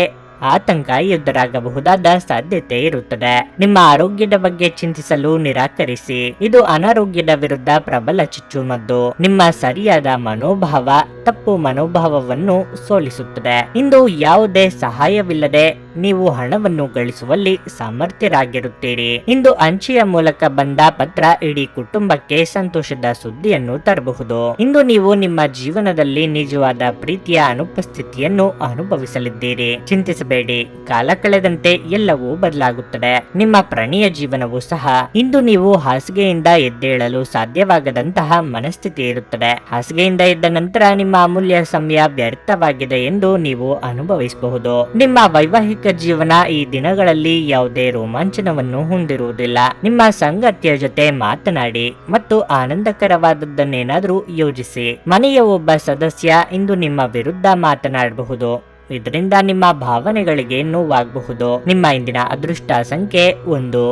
ಆತಂಕ ಎದುರಾಗಬಹುದಾದ ಸಾಧ್ಯತೆ ಇರುತ್ತದೆ. ನಿಮ್ಮ ಆರೋಗ್ಯದ ಬಗ್ಗೆ ಚಿಂತಿಸಲು ನಿರಾಕರಿಸಿ. ಇದು ಅನಾರೋಗ್ಯದ ವಿರುದ್ಧ ಪ್ರಬಲ ಚುಚ್ಚುಮದ್ದು. ನಿಮ್ಮ ಸರಿಯಾದ ಮನೋಭಾವ ತಪ್ಪು ಮನೋಭಾವವನ್ನು ಸೋಲಿಸುತ್ತದೆ. ಇಂದು ಯಾವುದೇ ಸಹಾಯವಿಲ್ಲದೆ ನೀವು ಹಣವನ್ನು ಗಳಿಸುವಲ್ಲಿ ಸಮರ್ಥರಾಗಿರುತ್ತೀರಿ. ಇಂದು ಅಂಚೆಯ ಮೂಲಕ ಬಂದ ಪತ್ರ ಇಡೀ ಕುಟುಂಬಕ್ಕೆ ಸಂತೋಷದ ಸುದ್ದಿಯನ್ನು ತರಬಹುದು. ಇಂದು ನೀವು ನಿಮ್ಮ ಜೀವನದಲ್ಲಿ ನಿಜವಾದ ಪ್ರೀತಿಯ ಅನುಪಸ್ಥಿತಿಯನ್ನು ಅನುಭವಿಸಲಿದ್ದೀರಿ. ಚಿಂತಿಸಬೇಡಿ, ಕಾಲ ಕಳೆದಂತೆ ಎಲ್ಲವೂ ಬದಲಾಗುತ್ತದೆ. ನಿಮ್ಮ ಪ್ರಣಯ ಜೀವನವೂ ಸಹ. ಇಂದು ನೀವು ಹಾಸಿಗೆಯಿಂದ ಎದ್ದೇಳಲು ಸಾಧ್ಯವಾಗದಂತಹ ಮನಸ್ಥಿತಿ ಇರುತ್ತದೆ. ಹಾಸಿಗೆಯಿಂದ ಎದ್ದ ನಂತರ ನಿಮ್ಮ ಅಮೂಲ್ಯ ಸಮಯ ವ್ಯರ್ಥವಾಗಿದೆ ಎಂದು ನೀವು ಅನುಭವಿಸಬಹುದು. ನಿಮ್ಮ ವೈವಾಹಿಕ ಜೀವನ ಈ ದಿನಗಳಲ್ಲಿ ಯಾವುದೇ ರೋಮಾಂಚನವನ್ನು ಹೊಂದಿರುವುದಿಲ್ಲ. ನಿಮ್ಮ ಸಂಗಾತಿಯ ಜೊತೆ ಮಾತನಾಡಿ ಮತ್ತು ಆನಂದಕರವಾದದ್ದನ್ನೇನಾದ್ರೂ ಯೋಜಿಸಿ. ಮನೆಯ ಒಬ್ಬ ಸದಸ್ಯ ಇಂದು ನಿಮ್ಮ ವಿರುದ್ಧ ಮಾತನಾಡಬಹುದು. ಇದರಿಂದ ನಿಮ್ಮ ಭಾವನೆಗಳಿಗೆ ನೋವಾಗಬಹುದು. ನಿಮ್ಮ ಇಂದಿನ ಅದೃಷ್ಟ ಸಂಖ್ಯೆ 1.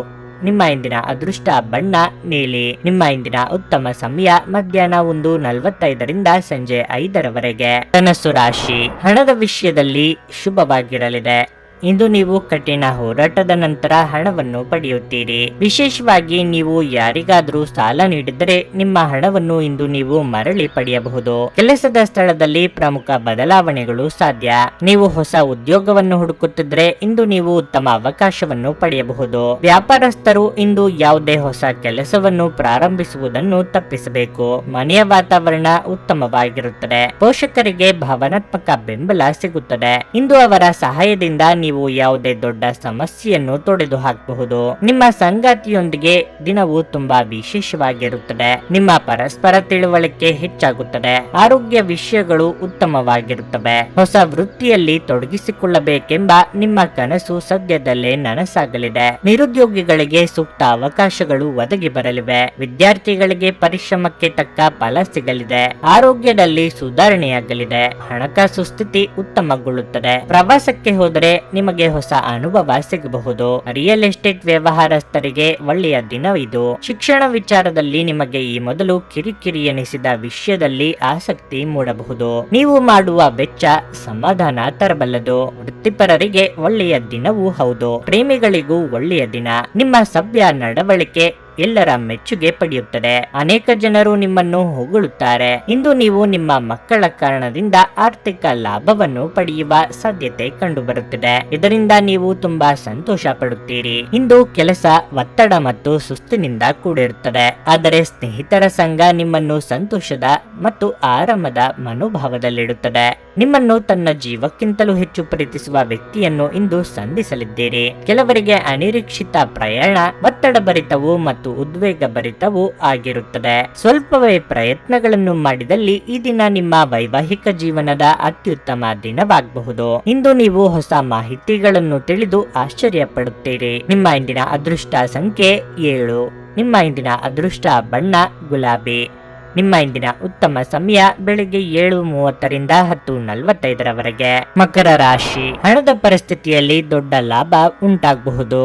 ನಿಮ್ಮ ಇಂದಿನ ಅದೃಷ್ಟ ಬಣ್ಣ ನೀಲಿ. ನಿಮ್ಮ ಇಂದಿನ ಉತ್ತಮ ಸಮಯ ಮಧ್ಯಾಹ್ನ 1:45 ಸಂಜೆ 5 ಧನಸ್ಸು ರಾಶಿ. ಹಣದ ವಿಷಯದಲ್ಲಿ ಶುಭವಾಗಿರಲಿದೆ. ಇಂದು ನೀವು ಕಠಿಣ ಹೋರಾಟದ ನಂತರ ಹಣವನ್ನು ಪಡೆಯುತ್ತೀರಿ. ವಿಶೇಷವಾಗಿ ನೀವು ಯಾರಿಗಾದ್ರೂ ಸಾಲ ನೀಡಿದರೆ ನಿಮ್ಮ ಹಣವನ್ನು ಇಂದು ನೀವು ಮರಳಿ ಪಡೆಯಬಹುದು. ಕೆಲಸದ ಸ್ಥಳದಲ್ಲಿ ಪ್ರಮುಖ ಬದಲಾವಣೆಗಳು ಸಾಧ್ಯ. ನೀವು ಹೊಸ ಉದ್ಯೋಗವನ್ನು ಹುಡುಕುತ್ತಿದ್ರೆ ಇಂದು ನೀವು ಉತ್ತಮ ಅವಕಾಶವನ್ನು ಪಡೆಯಬಹುದು. ವ್ಯಾಪಾರಸ್ಥರು ಇಂದು ಯಾವುದೇ ಹೊಸ ಕೆಲಸವನ್ನು ಪ್ರಾರಂಭಿಸುವುದನ್ನು ತಪ್ಪಿಸಬೇಕು. ಮನೆಯ ವಾತಾವರಣ ಉತ್ತಮವಾಗಿರುತ್ತದೆ. ಪೋಷಕರಿಗೆ ಭಾವನಾತ್ಮಕ ಬೆಂಬಲ ಸಿಗುತ್ತದೆ. ಇಂದು ಅವರ ಸಹಾಯದಿಂದ ನೀವು ಯಾವುದೇ ದೊಡ್ಡ ಸಮಸ್ಯೆಯನ್ನು ತೊಡೆದು ಹಾಕಬಹುದು. ನಿಮ್ಮ ಸಂಗಾತಿಯೊಂದಿಗೆ ದಿನವೂ ತುಂಬಾ ವಿಶೇಷವಾಗಿರುತ್ತದೆ. ನಿಮ್ಮ ಪರಸ್ಪರ ತಿಳುವಳಿಕೆ ಹೆಚ್ಚಾಗುತ್ತದೆ. ಆರೋಗ್ಯ ವಿಷಯಗಳು ಉತ್ತಮವಾಗಿರುತ್ತವೆ. ಹೊಸ ವೃತ್ತಿಯಲ್ಲಿ ತೊಡಗಿಸಿಕೊಳ್ಳಬೇಕೆಂಬ ನಿಮ್ಮ ಕನಸು ಸದ್ಯದಲ್ಲೇ ನನಸಾಗಲಿದೆ. ನಿರುದ್ಯೋಗಿಗಳಿಗೆ ಸೂಕ್ತ ಅವಕಾಶಗಳು ಒದಗಿ ಬರಲಿವೆ. ವಿದ್ಯಾರ್ಥಿಗಳಿಗೆ ಪರಿಶ್ರಮಕ್ಕೆ ತಕ್ಕ ಫಲ ಸಿಗಲಿದೆ. ಆರೋಗ್ಯದಲ್ಲಿ ಸುಧಾರಣೆಯಾಗಲಿದೆ. ಹಣಕಾಸು ಸ್ಥಿತಿ ಉತ್ತಮಗೊಳ್ಳುತ್ತದೆ. ಪ್ರವಾಸಕ್ಕೆ ಹೋದರೆ ನಿಮಗೆ ಹೊಸ ಅನುಭವ ಸಿಗಬಹುದು. ರಿಯಲ್ ಎಸ್ಟೇಟ್ ವ್ಯವಹಾರಸ್ಥರಿಗೆ ಒಳ್ಳೆಯ ದಿನ ಇದು. ಶಿಕ್ಷಣ ವಿಚಾರದಲ್ಲಿ ನಿಮಗೆ ಈ ಮೊದಲು ಕಿರಿಕಿರಿ ಎನಿಸಿದ ವಿಷಯದಲ್ಲಿ ಆಸಕ್ತಿ ಮೂಡಬಹುದು. ನೀವು ಮಾಡುವ ವೆಚ್ಚ ಸಮಾಧಾನ ತರಬಲ್ಲದು. ವೃತ್ತಿಪರರಿಗೆ ಒಳ್ಳೆಯ ದಿನವೂ ಹೌದು. ಪ್ರೇಮಿಗಳಿಗೂ ಒಳ್ಳೆಯ ದಿನ. ನಿಮ್ಮ ಸಭ್ಯ ನಡವಳಿಕೆ ಎಲ್ಲರ ಮೆಚ್ಚುಗೆ ಪಡೆಯುತ್ತದೆ. ಅನೇಕ ಜನರು ನಿಮ್ಮನ್ನು ಹೊಗಳುತ್ತಾರೆ. ಇಂದು ನೀವು ನಿಮ್ಮ ಮಕ್ಕಳ ಕಾರಣದಿಂದ ಆರ್ಥಿಕ ಲಾಭವನ್ನು ಪಡೆಯುವ ಸಾಧ್ಯತೆ ಕಂಡುಬರುತ್ತದೆ. ಇದರಿಂದ ನೀವು ತುಂಬಾ ಸಂತೋಷ ಪಡುತ್ತೀರಿ. ಇಂದು ಕೆಲಸ ಒತ್ತಡ ಮತ್ತು ಸುಸ್ತಿನಿಂದ ಕೂಡಿರುತ್ತದೆ. ಆದರೆ ಸ್ನೇಹಿತರ ಸಂಘ ನಿಮ್ಮನ್ನು ಸಂತೋಷದ ಮತ್ತು ಆರಾಮದ ಮನೋಭಾವದಲ್ಲಿಡುತ್ತದೆ. ನಿಮ್ಮನ್ನು ತನ್ನ ಜೀವಕ್ಕಿಂತಲೂ ಹೆಚ್ಚು ಪ್ರೀತಿಸುವ ವ್ಯಕ್ತಿಯನ್ನು ಇಂದು ಸಂಧಿಸಲಿದ್ದೀರಿ. ಕೆಲವರಿಗೆ ಅನಿರೀಕ್ಷಿತ ಪ್ರಯಾಣ ಒತ್ತಡಭರಿತವು ಮತ್ತು ಉದ್ವೇಗ ಭರಿತವೂ ಆಗಿರುತ್ತದೆ. ಸ್ವಲ್ಪವೇ ಪ್ರಯತ್ನಗಳನ್ನು ಮಾಡಿದಲ್ಲಿ ಈ ದಿನ ನಿಮ್ಮ ವೈವಾಹಿಕ ಜೀವನದ ಅತ್ಯುತ್ತಮ ದಿನವಾಗಬಹುದು. ಇಂದು ನೀವು ಹೊಸ ಮಾಹಿತಿಗಳನ್ನು ತಿಳಿದು ಆಶ್ಚರ್ಯ ಪಡುತ್ತೀರಿ. ನಿಮ್ಮ ಇಂದಿನ ಅದೃಷ್ಟ ಸಂಖ್ಯೆ 7. ನಿಮ್ಮ ಇಂದಿನ ಅದೃಷ್ಟ ಬಣ್ಣ ಗುಲಾಬಿ. ನಿಮ್ಮ ಇಂದಿನ ಉತ್ತಮ ಸಮಯ ಬೆಳಿಗ್ಗೆ 7:30 10:45 ಮಕರ ರಾಶಿ. ಹಣದ ಪರಿಸ್ಥಿತಿಯಲ್ಲಿ ದೊಡ್ಡ ಲಾಭ ಉಂಟಾಗಬಹುದು.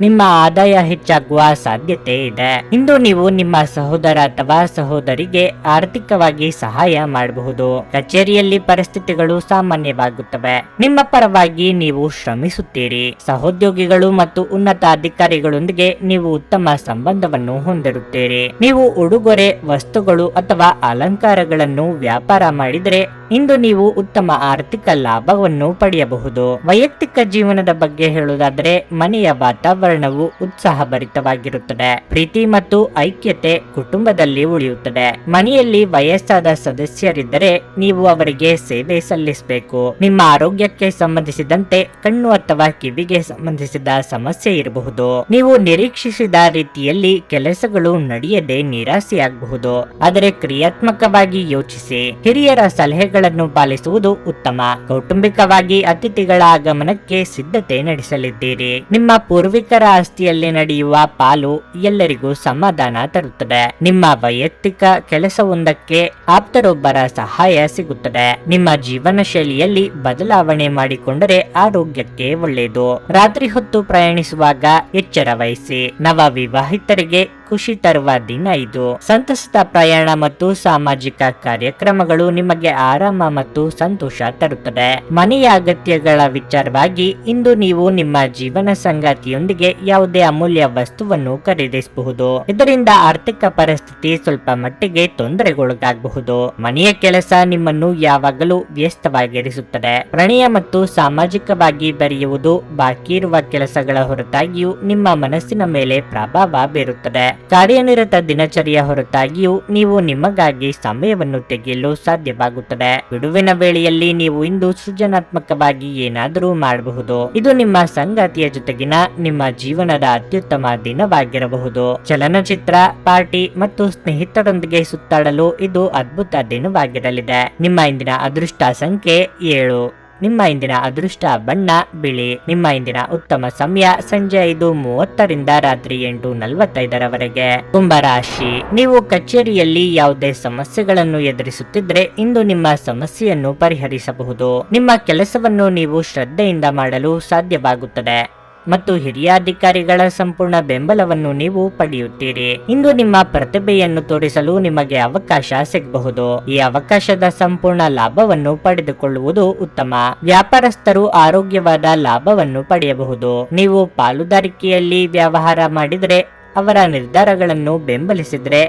ನಿಮ್ಮ ಆದಾಯ ಹೆಚ್ಚಾಗುವ ಸಾಧ್ಯತೆ ಇದೆ. ಇಂದು ನೀವು ನಿಮ್ಮ ಸಹೋದರ ಅಥವಾ ಸಹೋದರಿಗೆ ಆರ್ಥಿಕವಾಗಿ ಸಹಾಯ ಮಾಡಬಹುದು. ಕಚೇರಿಯಲ್ಲಿ ಪರಿಸ್ಥಿತಿಗಳು ಸಾಮಾನ್ಯವಾಗುತ್ತವೆ. ನಿಮ್ಮ ಪರವಾಗಿ ನೀವು ಶ್ರಮಿಸುತ್ತೀರಿ. ಸಹೋದ್ಯೋಗಿಗಳು ಮತ್ತು ಉನ್ನತ ಅಧಿಕಾರಿಗಳೊಂದಿಗೆ ನೀವು ಉತ್ತಮ ಸಂಬಂಧವನ್ನು ಹೊಂದಿರುತ್ತೀರಿ. ನೀವು ಉಡುಗೊರೆ ವಸ್ತುಗಳು ಅಥವಾ ಅಲಂಕಾರಗಳನ್ನು ವ್ಯಾಪಾರ ಮಾಡಿದರೆ ಇಂದು ನೀವು ಉತ್ತಮ ಆರ್ಥಿಕ ಲಾಭವನ್ನು ಪಡೆಯಬಹುದು. ವೈಯಕ್ತಿಕ ಜೀವನದ ಬಗ್ಗೆ ಹೇಳುವುದಾದರೆ ಮನೆಯ ವಾತಾವರಣವು ಉತ್ಸಾಹಭರಿತವಾಗಿರುತ್ತದೆ. ಪ್ರೀತಿ ಮತ್ತು ಐಕ್ಯತೆ ಕುಟುಂಬದಲ್ಲಿ ಉಳಿಯುತ್ತದೆ. ಮನೆಯಲ್ಲಿ ವಯಸ್ಸಾದ ಸದಸ್ಯರಿದ್ದರೆ ನೀವು ಅವರಿಗೆ ಸೇವೆ ಸಲ್ಲಿಸಬೇಕು. ನಿಮ್ಮ ಆರೋಗ್ಯಕ್ಕೆ ಸಂಬಂಧಿಸಿದಂತೆ ಕಣ್ಣು ಅಥವಾ ಕಿವಿಗೆ ಸಂಬಂಧಿಸಿದ ಸಮಸ್ಯೆ ಇರಬಹುದು. ನೀವು ನಿರೀಕ್ಷಿಸಿದ ರೀತಿಯಲ್ಲಿ ಕೆಲಸಗಳು ನಡೆಯದೆ ನಿರಾಸೆಯಾಗಬಹುದು. ಆದರೆ ಕ್ರಿಯಾತ್ಮಕವಾಗಿ ಯೋಚಿಸಿ. ಹಿರಿಯರ ಸಲಹೆಗಳನ್ನು ಪಾಲಿಸುವುದು ಉತ್ತಮ. ಕೌಟುಂಬಿಕವಾಗಿ ಅತಿಥಿಗಳ ಆಗಮನಕ್ಕೆ ಸಿದ್ಧತೆ ನಡೆಸಲಿದ್ದೀರಿ. ನಿಮ್ಮ ಪೂರ್ವಿಕರ ಆಸ್ತಿಯಲ್ಲಿ ನಡೆಯುವ ಪಾಲು ಎಲ್ಲರಿಗೂ ಸಮಾಧಾನ ತರುತ್ತದೆ. ನಿಮ್ಮ ವೈಯಕ್ತಿಕ ಕೆಲಸವೊಂದಕ್ಕೆ ಆಪ್ತರೊಬ್ಬರ ಸಹಾಯ ಸಿಗುತ್ತದೆ. ನಿಮ್ಮ ಜೀವನ ಶೈಲಿಯಲ್ಲಿ ಬದಲಾವಣೆ ಮಾಡಿಕೊಂಡರೆ ಆರೋಗ್ಯಕ್ಕೆ ಒಳ್ಳೆಯದು. ರಾತ್ರಿ ಹೊತ್ತು ಪ್ರಯಾಣಿಸುವಾಗ ಎಚ್ಚರ ವಹಿಸಿ. ನವ ವಿವಾಹಿತರಿಗೆ ಖುಷಿ ತರುವ ದಿನ ಇದು. ಸಂತಸದ ಪ್ರಯಾಣ ಮತ್ತು ಸಾಮಾಜಿಕ ಕಾರ್ಯಕ್ರಮಗಳು ನಿಮಗೆ ಆರಾಮ ಮತ್ತು ಸಂತೋಷ ತರುತ್ತದೆ. ಮನೆಯ ಅಗತ್ಯಗಳ ವಿಚಾರವಾಗಿ ಇಂದು ನೀವು ನಿಮ್ಮ ಜೀವನ ಸಂಗಾತಿಯೊಂದಿಗೆ ಯಾವುದೇ ಅಮೂಲ್ಯ ವಸ್ತುವನ್ನು ಖರೀದಿಸಬಹುದು. ಇದರಿಂದ ಆರ್ಥಿಕ ಪರಿಸ್ಥಿತಿ ಸ್ವಲ್ಪ ಮಟ್ಟಿಗೆ ತೊಂದರೆಗೊಳಗಾಗಬಹುದು. ಮನೆಯ ಕೆಲಸ ನಿಮ್ಮನ್ನು ಯಾವಾಗಲೂ ವ್ಯಸ್ತವಾಗಿರಿಸುತ್ತದೆ. ಪ್ರಣಯ ಮತ್ತು ಸಾಮಾಜಿಕವಾಗಿ ಬೆರೆಯುವುದು ಬಾಕಿ ಇರುವ ಕೆಲಸಗಳ ಹೊರತಾಗಿಯೂ ನಿಮ್ಮ ಮನಸ್ಸಿನ ಮೇಲೆ ಪ್ರಭಾವ ಬೀರುತ್ತದೆ. ಕಾರ್ಯನಿರತ ದಿನಚರಿಯ ಹೊರತಾಗಿಯೂ ನೀವು ನಿಮಗಾಗಿ ಸಮಯವನ್ನು ತೆಗೆಯಲು ಸಾಧ್ಯವಾಗುತ್ತದೆ. ಬಿಡುವಿನ ವೇಳೆಯಲ್ಲಿ ನೀವು ಇಂದು ಸೃಜನಾತ್ಮಕವಾಗಿ ಏನಾದರೂ ಮಾಡಬಹುದು. ಇದು ನಿಮ್ಮ ಸಂಗಾತಿಯ ಜೊತೆಗಿನ ನಿಮ್ಮ ಜೀವನದ ಅತ್ಯುತ್ತಮ ದಿನವಾಗಿರಬಹುದು. ಚಲನಚಿತ್ರ, ಪಾರ್ಟಿ ಮತ್ತು ಸ್ನೇಹಿತರೊಂದಿಗೆ ಸುತ್ತಾಡಲು ಇದು ಅದ್ಭುತ ದಿನವಾಗಿರಲಿದೆ. ನಿಮ್ಮ ಇಂದಿನ ಅದೃಷ್ಟ ಸಂಖ್ಯೆ 7. ನಿಮ್ಮ ಇಂದಿನ ಅದೃಷ್ಟ ಬಣ್ಣ ಬಿಳಿ. ನಿಮ್ಮ ಇಂದಿನ ಉತ್ತಮ ಸಮಯ ಸಂಜೆ 5:30 ರಾತ್ರಿ 8:45 ಕುಂಭರಾಶಿ, ನೀವು ಕಚೇರಿಯಲ್ಲಿ ಯಾವುದೇ ಸಮಸ್ಯೆಗಳನ್ನು ಎದುರಿಸುತ್ತಿದ್ರೆ ಇಂದು ನಿಮ್ಮ ಸಮಸ್ಯೆಯನ್ನು ಪರಿಹರಿಸಬಹುದು. ನಿಮ್ಮ ಕೆಲಸವನ್ನು ನೀವು ಶ್ರದ್ಧೆಯಿಂದ ಮಾಡಲು ಸಾಧ್ಯವಾಗುತ್ತದೆ ಮತ್ತು ಹಿರಿಯ ಅಧಿಕಾರಿಗಳ ಸಂಪೂರ್ಣ ಬೆಂಬಲವನ್ನು ನೀವು ಪಡೆಯುತ್ತೀರಿ. ಇಂದು ನಿಮ್ಮ ಪ್ರತಿಭೆಯನ್ನು ತೋರಿಸಲು ನಿಮಗೆ ಅವಕಾಶ ಸಿಗಬಹುದು. ಈ ಅವಕಾಶದ ಸಂಪೂರ್ಣ ಲಾಭವನ್ನು ಪಡೆದುಕೊಳ್ಳುವುದು ಉತ್ತಮ. ವ್ಯಾಪಾರಸ್ಥರು ಆರೋಗ್ಯವಾದ ಲಾಭವನ್ನು ಪಡೆಯಬಹುದು. ನೀವು ಪಾಲುದಾರಿಕೆಯಲ್ಲಿ ವ್ಯವಹಾರ ಮಾಡಿದರೆ, ಅವರ ನಿರ್ಧಾರಗಳನ್ನು ಬೆಂಬಲಿಸಿದ್ರೆ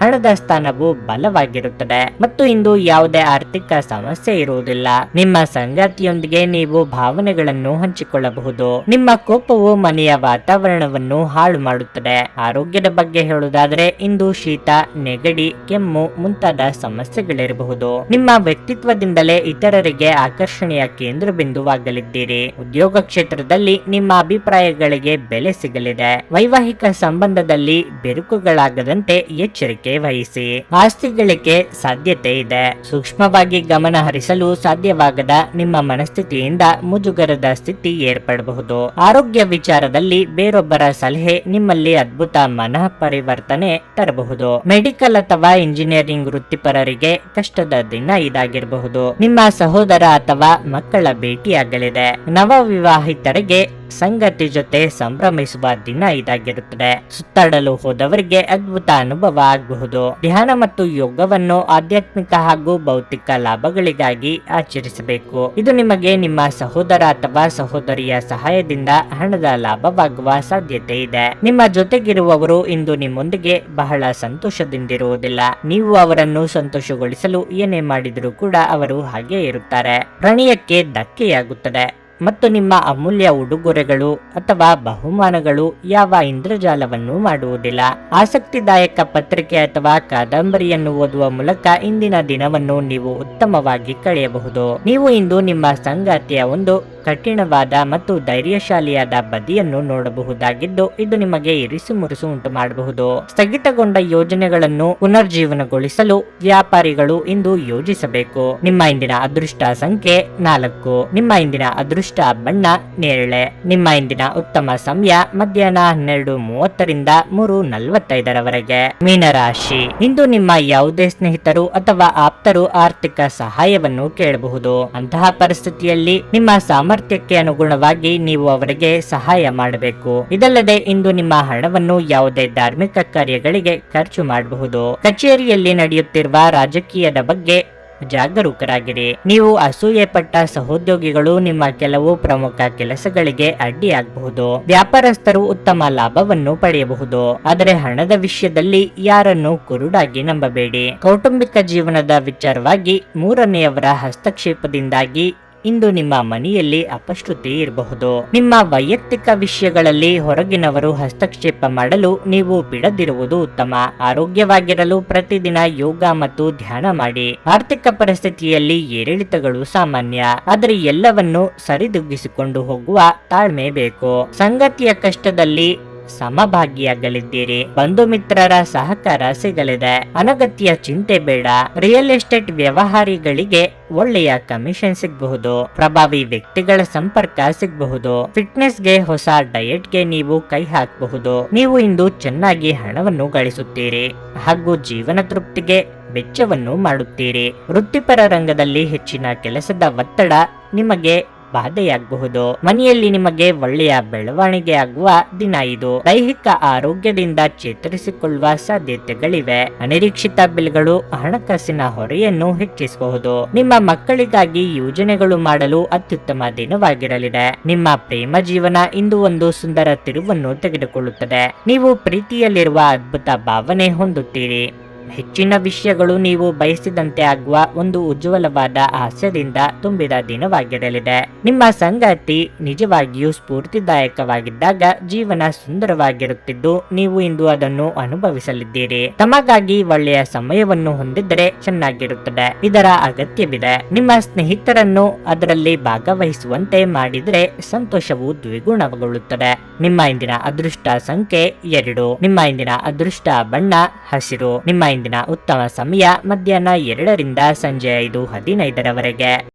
ಹಣದ ಸ್ಥಾನವು ಬಲವಾಗಿರುತ್ತದೆ ಮತ್ತು ಇಂದು ಯಾವುದೇ ಆರ್ಥಿಕ ಸಮಸ್ಯೆ ಇರುವುದಿಲ್ಲ. ನಿಮ್ಮ ಸಂಗಾತಿಯೊಂದಿಗೆ ನೀವು ಭಾವನೆಗಳನ್ನು ಹಂಚಿಕೊಳ್ಳಬಹುದು. ನಿಮ್ಮ ಕೋಪವು ಮನೆಯ ವಾತಾವರಣವನ್ನು ಹಾಳು ಮಾಡುತ್ತದೆ. ಆರೋಗ್ಯದ ಬಗ್ಗೆ ಹೇಳುವುದಾದರೆ ಇಂದು ಶೀತ, ನೆಗಡಿ, ಕೆಮ್ಮು ಮುಂತಾದ ಸಮಸ್ಯೆಗಳಿರಬಹುದು. ನಿಮ್ಮ ವ್ಯಕ್ತಿತ್ವದಿಂದಲೇ ಇತರರಿಗೆ ಆಕರ್ಷಣೆಯ ಕೇಂದ್ರ ಬಿಂದುವಾಗಲಿದ್ದೀರಿ. ಉದ್ಯೋಗ ಕ್ಷೇತ್ರದಲ್ಲಿ ನಿಮ್ಮ ಅಭಿಪ್ರಾಯಗಳಿಗೆ ಬೆಲೆ ಸಿಗಲಿದೆ. ವೈವಾಹಿಕ ಸಂಬಂಧದಲ್ಲಿ ಬಿರುಕುಗಳಾಗದಂತೆ ಎಚ್ಚರಿಕೆ ವಹಿಸಿ. ಆಸ್ತಿ ಗಳಿಕೆ ಸಾಧ್ಯತೆ ಇದೆ. ಸೂಕ್ಷ್ಮವಾಗಿ ಗಮನ ಹರಿಸಲು ಸಾಧ್ಯವಾಗದ ನಿಮ್ಮ ಮನಸ್ಥಿತಿಯಿಂದ ಮುಜುಗರದ ಸ್ಥಿತಿ ಏರ್ಪಡಬಹುದು. ಆರೋಗ್ಯ ವಿಚಾರದಲ್ಲಿ ಬೇರೊಬ್ಬರ ಸಲಹೆ ನಿಮ್ಮಲ್ಲಿ ಅದ್ಭುತ ಮನಃ ಪರಿವರ್ತನೆ ತರಬಹುದು. ಮೆಡಿಕಲ್ ಅಥವಾ ಇಂಜಿನಿಯರಿಂಗ್ ವೃತ್ತಿಪರರಿಗೆ ಕಷ್ಟದ ದಿನ ಇದಾಗಿರಬಹುದು. ನಿಮ್ಮ ಸಹೋದರ ಅಥವಾ ಮಕ್ಕಳ ಭೇಟಿಯಾಗಲಿದೆ. ನವ ವಿವಾಹಿತರಿಗೆ ಸಂಗತಿ ಜೊತೆ ಸಂಭ್ರಮಿಸುವ ದಿನ ಇದಾಗಿರುತ್ತದೆ. ಸುತ್ತಾಡಲು ಹೋದವರಿಗೆ ಅದ್ಭುತ ಅನುಭವ ಆಗಬಹುದು. ಧ್ಯಾನ ಮತ್ತು ಯೋಗವನ್ನು ಆಧ್ಯಾತ್ಮಿಕ ಹಾಗೂ ಭೌತಿಕ ಲಾಭಗಳಿಗಾಗಿ ಆಚರಿಸಬೇಕು. ಇದು ನಿಮಗೆ ನಿಮ್ಮ ಸಹೋದರ ಅಥವಾ ಸಹೋದರಿಯ ಸಹಾಯದಿಂದ ಹಣದ ಲಾಭವಾಗುವ ಸಾಧ್ಯತೆ ಇದೆ. ನಿಮ್ಮ ಜೊತೆಗಿರುವವರು ಇಂದು ನಿಮ್ಮೊಂದಿಗೆ ಬಹಳ ಸಂತೋಷದಿಂದಿರುವುದಿಲ್ಲ. ನೀವು ಅವರನ್ನು ಸಂತೋಷಗೊಳಿಸಲು ಏನೇ ಮಾಡಿದರೂ ಕೂಡ ಅವರು ಹಾಗೆ ಇರುತ್ತಾರೆ. ಪ್ರಣಯಕ್ಕೆ ಧಕ್ಕೆಯಾಗುತ್ತದೆ ಮತ್ತು ನಿಮ್ಮ ಅಮೂಲ್ಯ ಉಡುಗೊರೆಗಳು ಅಥವಾ ಬಹುಮಾನಗಳು ಯಾವ ಇಂದ್ರಜಾಲವನ್ನು ಮಾಡುವುದಿಲ್ಲ. ಆಸಕ್ತಿದಾಯಕ ಪತ್ರಿಕೆ ಅಥವಾ ಕಾದಂಬರಿಯನ್ನು ಓದುವ ಮೂಲಕ ಇಂದಿನ ದಿನವನ್ನು ನೀವು ಉತ್ತಮವಾಗಿ ಕಳೆಯಬಹುದು. ನೀವು ಇಂದು ನಿಮ್ಮ ಸಂಗಾತಿಯ ಒಂದು ಕಠಿಣವಾದ ಮತ್ತು ಧೈರ್ಯಶಾಲಿಯಾದ ಬದಿಯನ್ನು ನೋಡಬಹುದಾಗಿದ್ದು, ಇದು ನಿಮಗೆ ಇರಿಸು ಮುರಿಸು ಉಂಟು ಮಾಡಬಹುದು. ಸ್ಥಗಿತಗೊಂಡ ಯೋಜನೆಗಳನ್ನು ಪುನರ್ಜೀವನಗೊಳಿಸಲು ವ್ಯಾಪಾರಿಗಳು ಇಂದು ಯೋಜಿಸಬೇಕು. ನಿಮ್ಮ ಇಂದಿನ ಅದೃಷ್ಟ ಸಂಖ್ಯೆ 4. ನಿಮ್ಮ ಇಂದಿನ ಅದೃಷ್ಟ ಬಣ್ಣ ನೇರಳೆ. ನಿಮ್ಮ ಇಂದಿನ ಉತ್ತಮ ಸಮಯ ಮಧ್ಯಾಹ್ನ 12:30 3:45 ಮೀನರಾಶಿ, ಇಂದು ನಿಮ್ಮ ಯಾವುದೇ ಸ್ನೇಹಿತರು ಅಥವಾ ಆಪ್ತರು ಆರ್ಥಿಕ ಸಹಾಯವನ್ನು ಕೇಳಬಹುದು. ಅಂತಹ ಪರಿಸ್ಥಿತಿಯಲ್ಲಿ ನಿಮ್ಮ ಸಾಮರ್ಥ್ಯಕ್ಕೆ ಅನುಗುಣವಾಗಿ ನೀವು ಅವರಿಗೆ ಸಹಾಯ ಮಾಡಬೇಕು. ಇದಲ್ಲದೆ ಇಂದು ನಿಮ್ಮ ಹಣವನ್ನು ಯಾವುದೇ ಧಾರ್ಮಿಕ ಕಾರ್ಯಗಳಿಗೆ ಖರ್ಚು ಮಾಡಬಹುದು. ಕಚೇರಿಯಲ್ಲಿ ನಡೆಯುತ್ತಿರುವ ರಾಜಕೀಯದ ಬಗ್ಗೆ ಜಾಗರೂಕರಾಗಿರಿ. ನೀವು ಅಸೂಯೆ ಪಟ್ಟ ಸಹೋದ್ಯೋಗಿಗಳು ನಿಮ್ಮ ಕೆಲವು ಪ್ರಮುಖ ಕೆಲಸಗಳಿಗೆ ಅಡ್ಡಿಯಾಗಬಹುದು. ವ್ಯಾಪಾರಸ್ಥರು ಉತ್ತಮ ಲಾಭವನ್ನು ಪಡೆಯಬಹುದು. ಆದರೆ ಹಣದ ವಿಷಯದಲ್ಲಿ ಯಾರನ್ನು ಕುರುಡಾಗಿ ನಂಬಬೇಡಿ. ಕೌಟುಂಬಿಕ ಜೀವನದ ವಿಚಾರವಾಗಿ ಮೂರನೆಯವರ ಹಸ್ತಕ್ಷೇಪದಿಂದಾಗಿ ಇಂದು ನಿಮ್ಮ ಮನೆಯಲ್ಲಿ ಅಪಶ್ರುತಿ ಇರಬಹುದು. ನಿಮ್ಮ ವೈಯಕ್ತಿಕ ವಿಷಯಗಳಲ್ಲಿ ಹೊರಗಿನವರು ಹಸ್ತಕ್ಷೇಪ ಮಾಡಲು ನೀವು ಬಿಡದಿರುವುದು ಉತ್ತಮ. ಆರೋಗ್ಯವಾಗಿರಲು ಪ್ರತಿದಿನ ಯೋಗ ಮತ್ತು ಧ್ಯಾನ ಮಾಡಿ. ಆರ್ಥಿಕ ಪರಿಸ್ಥಿತಿಯಲ್ಲಿ ಏರಿಳಿತಗಳು ಸಾಮಾನ್ಯ, ಆದರೆ ಎಲ್ಲವನ್ನು ಸರಿದೂಗಿಸಿಕೊಂಡು ಹೋಗುವ ತಾಳ್ಮೆ ಬೇಕು. ಸಂಗತಿಯ ಕಷ್ಟದಲ್ಲಿ ಸಮಭಾಗಿಯಾಗಲಿದ್ದೀರಿ. ಬಂಧು ಮಿತ್ರರ ಸಹಕಾರ ಸಿಗಲಿದೆ. ಅನಗತ್ಯ ಚಿಂತೆ ಬೇಡ. ರಿಯಲ್ ಎಸ್ಟೇಟ್ ವ್ಯವಹಾರಿಗಳಿಗೆ ಒಳ್ಳೆಯ ಕಮಿಷನ್ ಸಿಗಬಹುದು. ಪ್ರಭಾವಿ ವ್ಯಕ್ತಿಗಳ ಸಂಪರ್ಕ ಸಿಗಬಹುದು. ಫಿಟ್ನೆಸ್ಗೆ ಹೊಸ ಡಯಟ್ಗೆ ನೀವು ಕೈ ಹಾಕಬಹುದು. ನೀವು ಇಂದು ಚೆನ್ನಾಗಿ ಹಣವನ್ನು ಗಳಿಸುತ್ತೀರಿ ಹಾಗೂ ಜೀವನ ತೃಪ್ತಿಗೆ ವೆಚ್ಚವನ್ನು ಮಾಡುತ್ತೀರಿ. ವೃತ್ತಿಪರ ರಂಗದಲ್ಲಿ ಹೆಚ್ಚಿನ ಕೆಲಸದ ಒತ್ತಡ ನಿಮಗೆ ಬಾಧೆಯಾಗಬಹುದು. ಮನೆಯಲ್ಲಿ ನಿಮಗೆ ಒಳ್ಳೆಯ ಬೆಳವಣಿಗೆ ಆಗುವ ದಿನ ಇದು. ದೈಹಿಕ ಆರೋಗ್ಯದಿಂದ ಚೇತರಿಸಿಕೊಳ್ಳುವ ಸಾಧ್ಯತೆಗಳಿವೆ. ಅನಿರೀಕ್ಷಿತ ಬಿಲ್ಗಳು ಹಣಕಾಸಿನ ಹೊರೆಯನ್ನು ಹೆಚ್ಚಿಸಬಹುದು. ನಿಮ್ಮ ಮಕ್ಕಳಿಗಾಗಿ ಯೋಜನೆಗಳು ಮಾಡಲು ಅತ್ಯುತ್ತಮ ದಿನವಾಗಿರಲಿದೆ. ನಿಮ್ಮ ಪ್ರೇಮ ಜೀವನ ಇಂದು ಒಂದು ಸುಂದರ ತಿರುವನ್ನು ತೆಗೆದುಕೊಳ್ಳುತ್ತದೆ. ನೀವು ಪ್ರೀತಿಯಲ್ಲಿರುವ ಅದ್ಭುತ ಭಾವನೆ ಹೊಂದುತ್ತೀರಿ. ಹೆಚ್ಚಿನ ವಿಷಯಗಳು ನೀವು ಬಯಸಿದಂತೆ ಆಗುವ ಒಂದು ಉಜ್ವಲವಾದ ಹಾಸ್ಯದಿಂದ ತುಂಬಿದ ದಿನವಾಗಿರಲಿದೆ. ನಿಮ್ಮ ಸಂಗಾತಿ ನಿಜವಾಗಿಯೂ ಸ್ಫೂರ್ತಿದಾಯಕವಾಗಿದ್ದಾಗ ಜೀವನ ಸುಂದರವಾಗಿರುತ್ತಿದ್ದು ನೀವು ಇಂದು ಅದನ್ನು ಅನುಭವಿಸಲಿದ್ದೀರಿ. ತಮಗಾಗಿ ಒಳ್ಳೆಯ ಸಮಯವನ್ನು ಹೊಂದಿದ್ದರೆ ಚೆನ್ನಾಗಿರುತ್ತದೆ. ಇದರ ಅಗತ್ಯವಿದೆ. ನಿಮ್ಮ ಸ್ನೇಹಿತರನ್ನು ಅದರಲ್ಲಿ ಭಾಗವಹಿಸುವಂತೆ ಮಾಡಿದರೆ ಸಂತೋಷವು ದ್ವಿಗುಣಗೊಳ್ಳುತ್ತದೆ. ನಿಮ್ಮ ಇಂದಿನ ಅದೃಷ್ಟ ಸಂಖ್ಯೆ 2. ನಿಮ್ಮ ಇಂದಿನ ಅದೃಷ್ಟ ಬಣ್ಣ ಹಸಿರು. ನಿಮ್ಮ ಇಂದಿನ ಉತ್ತಮ ಸಮಯ ಮಧ್ಯಾಹ್ನ 2 ರಿಂದ ಸಂಜೆ 5:15 ರವರೆಗೆ.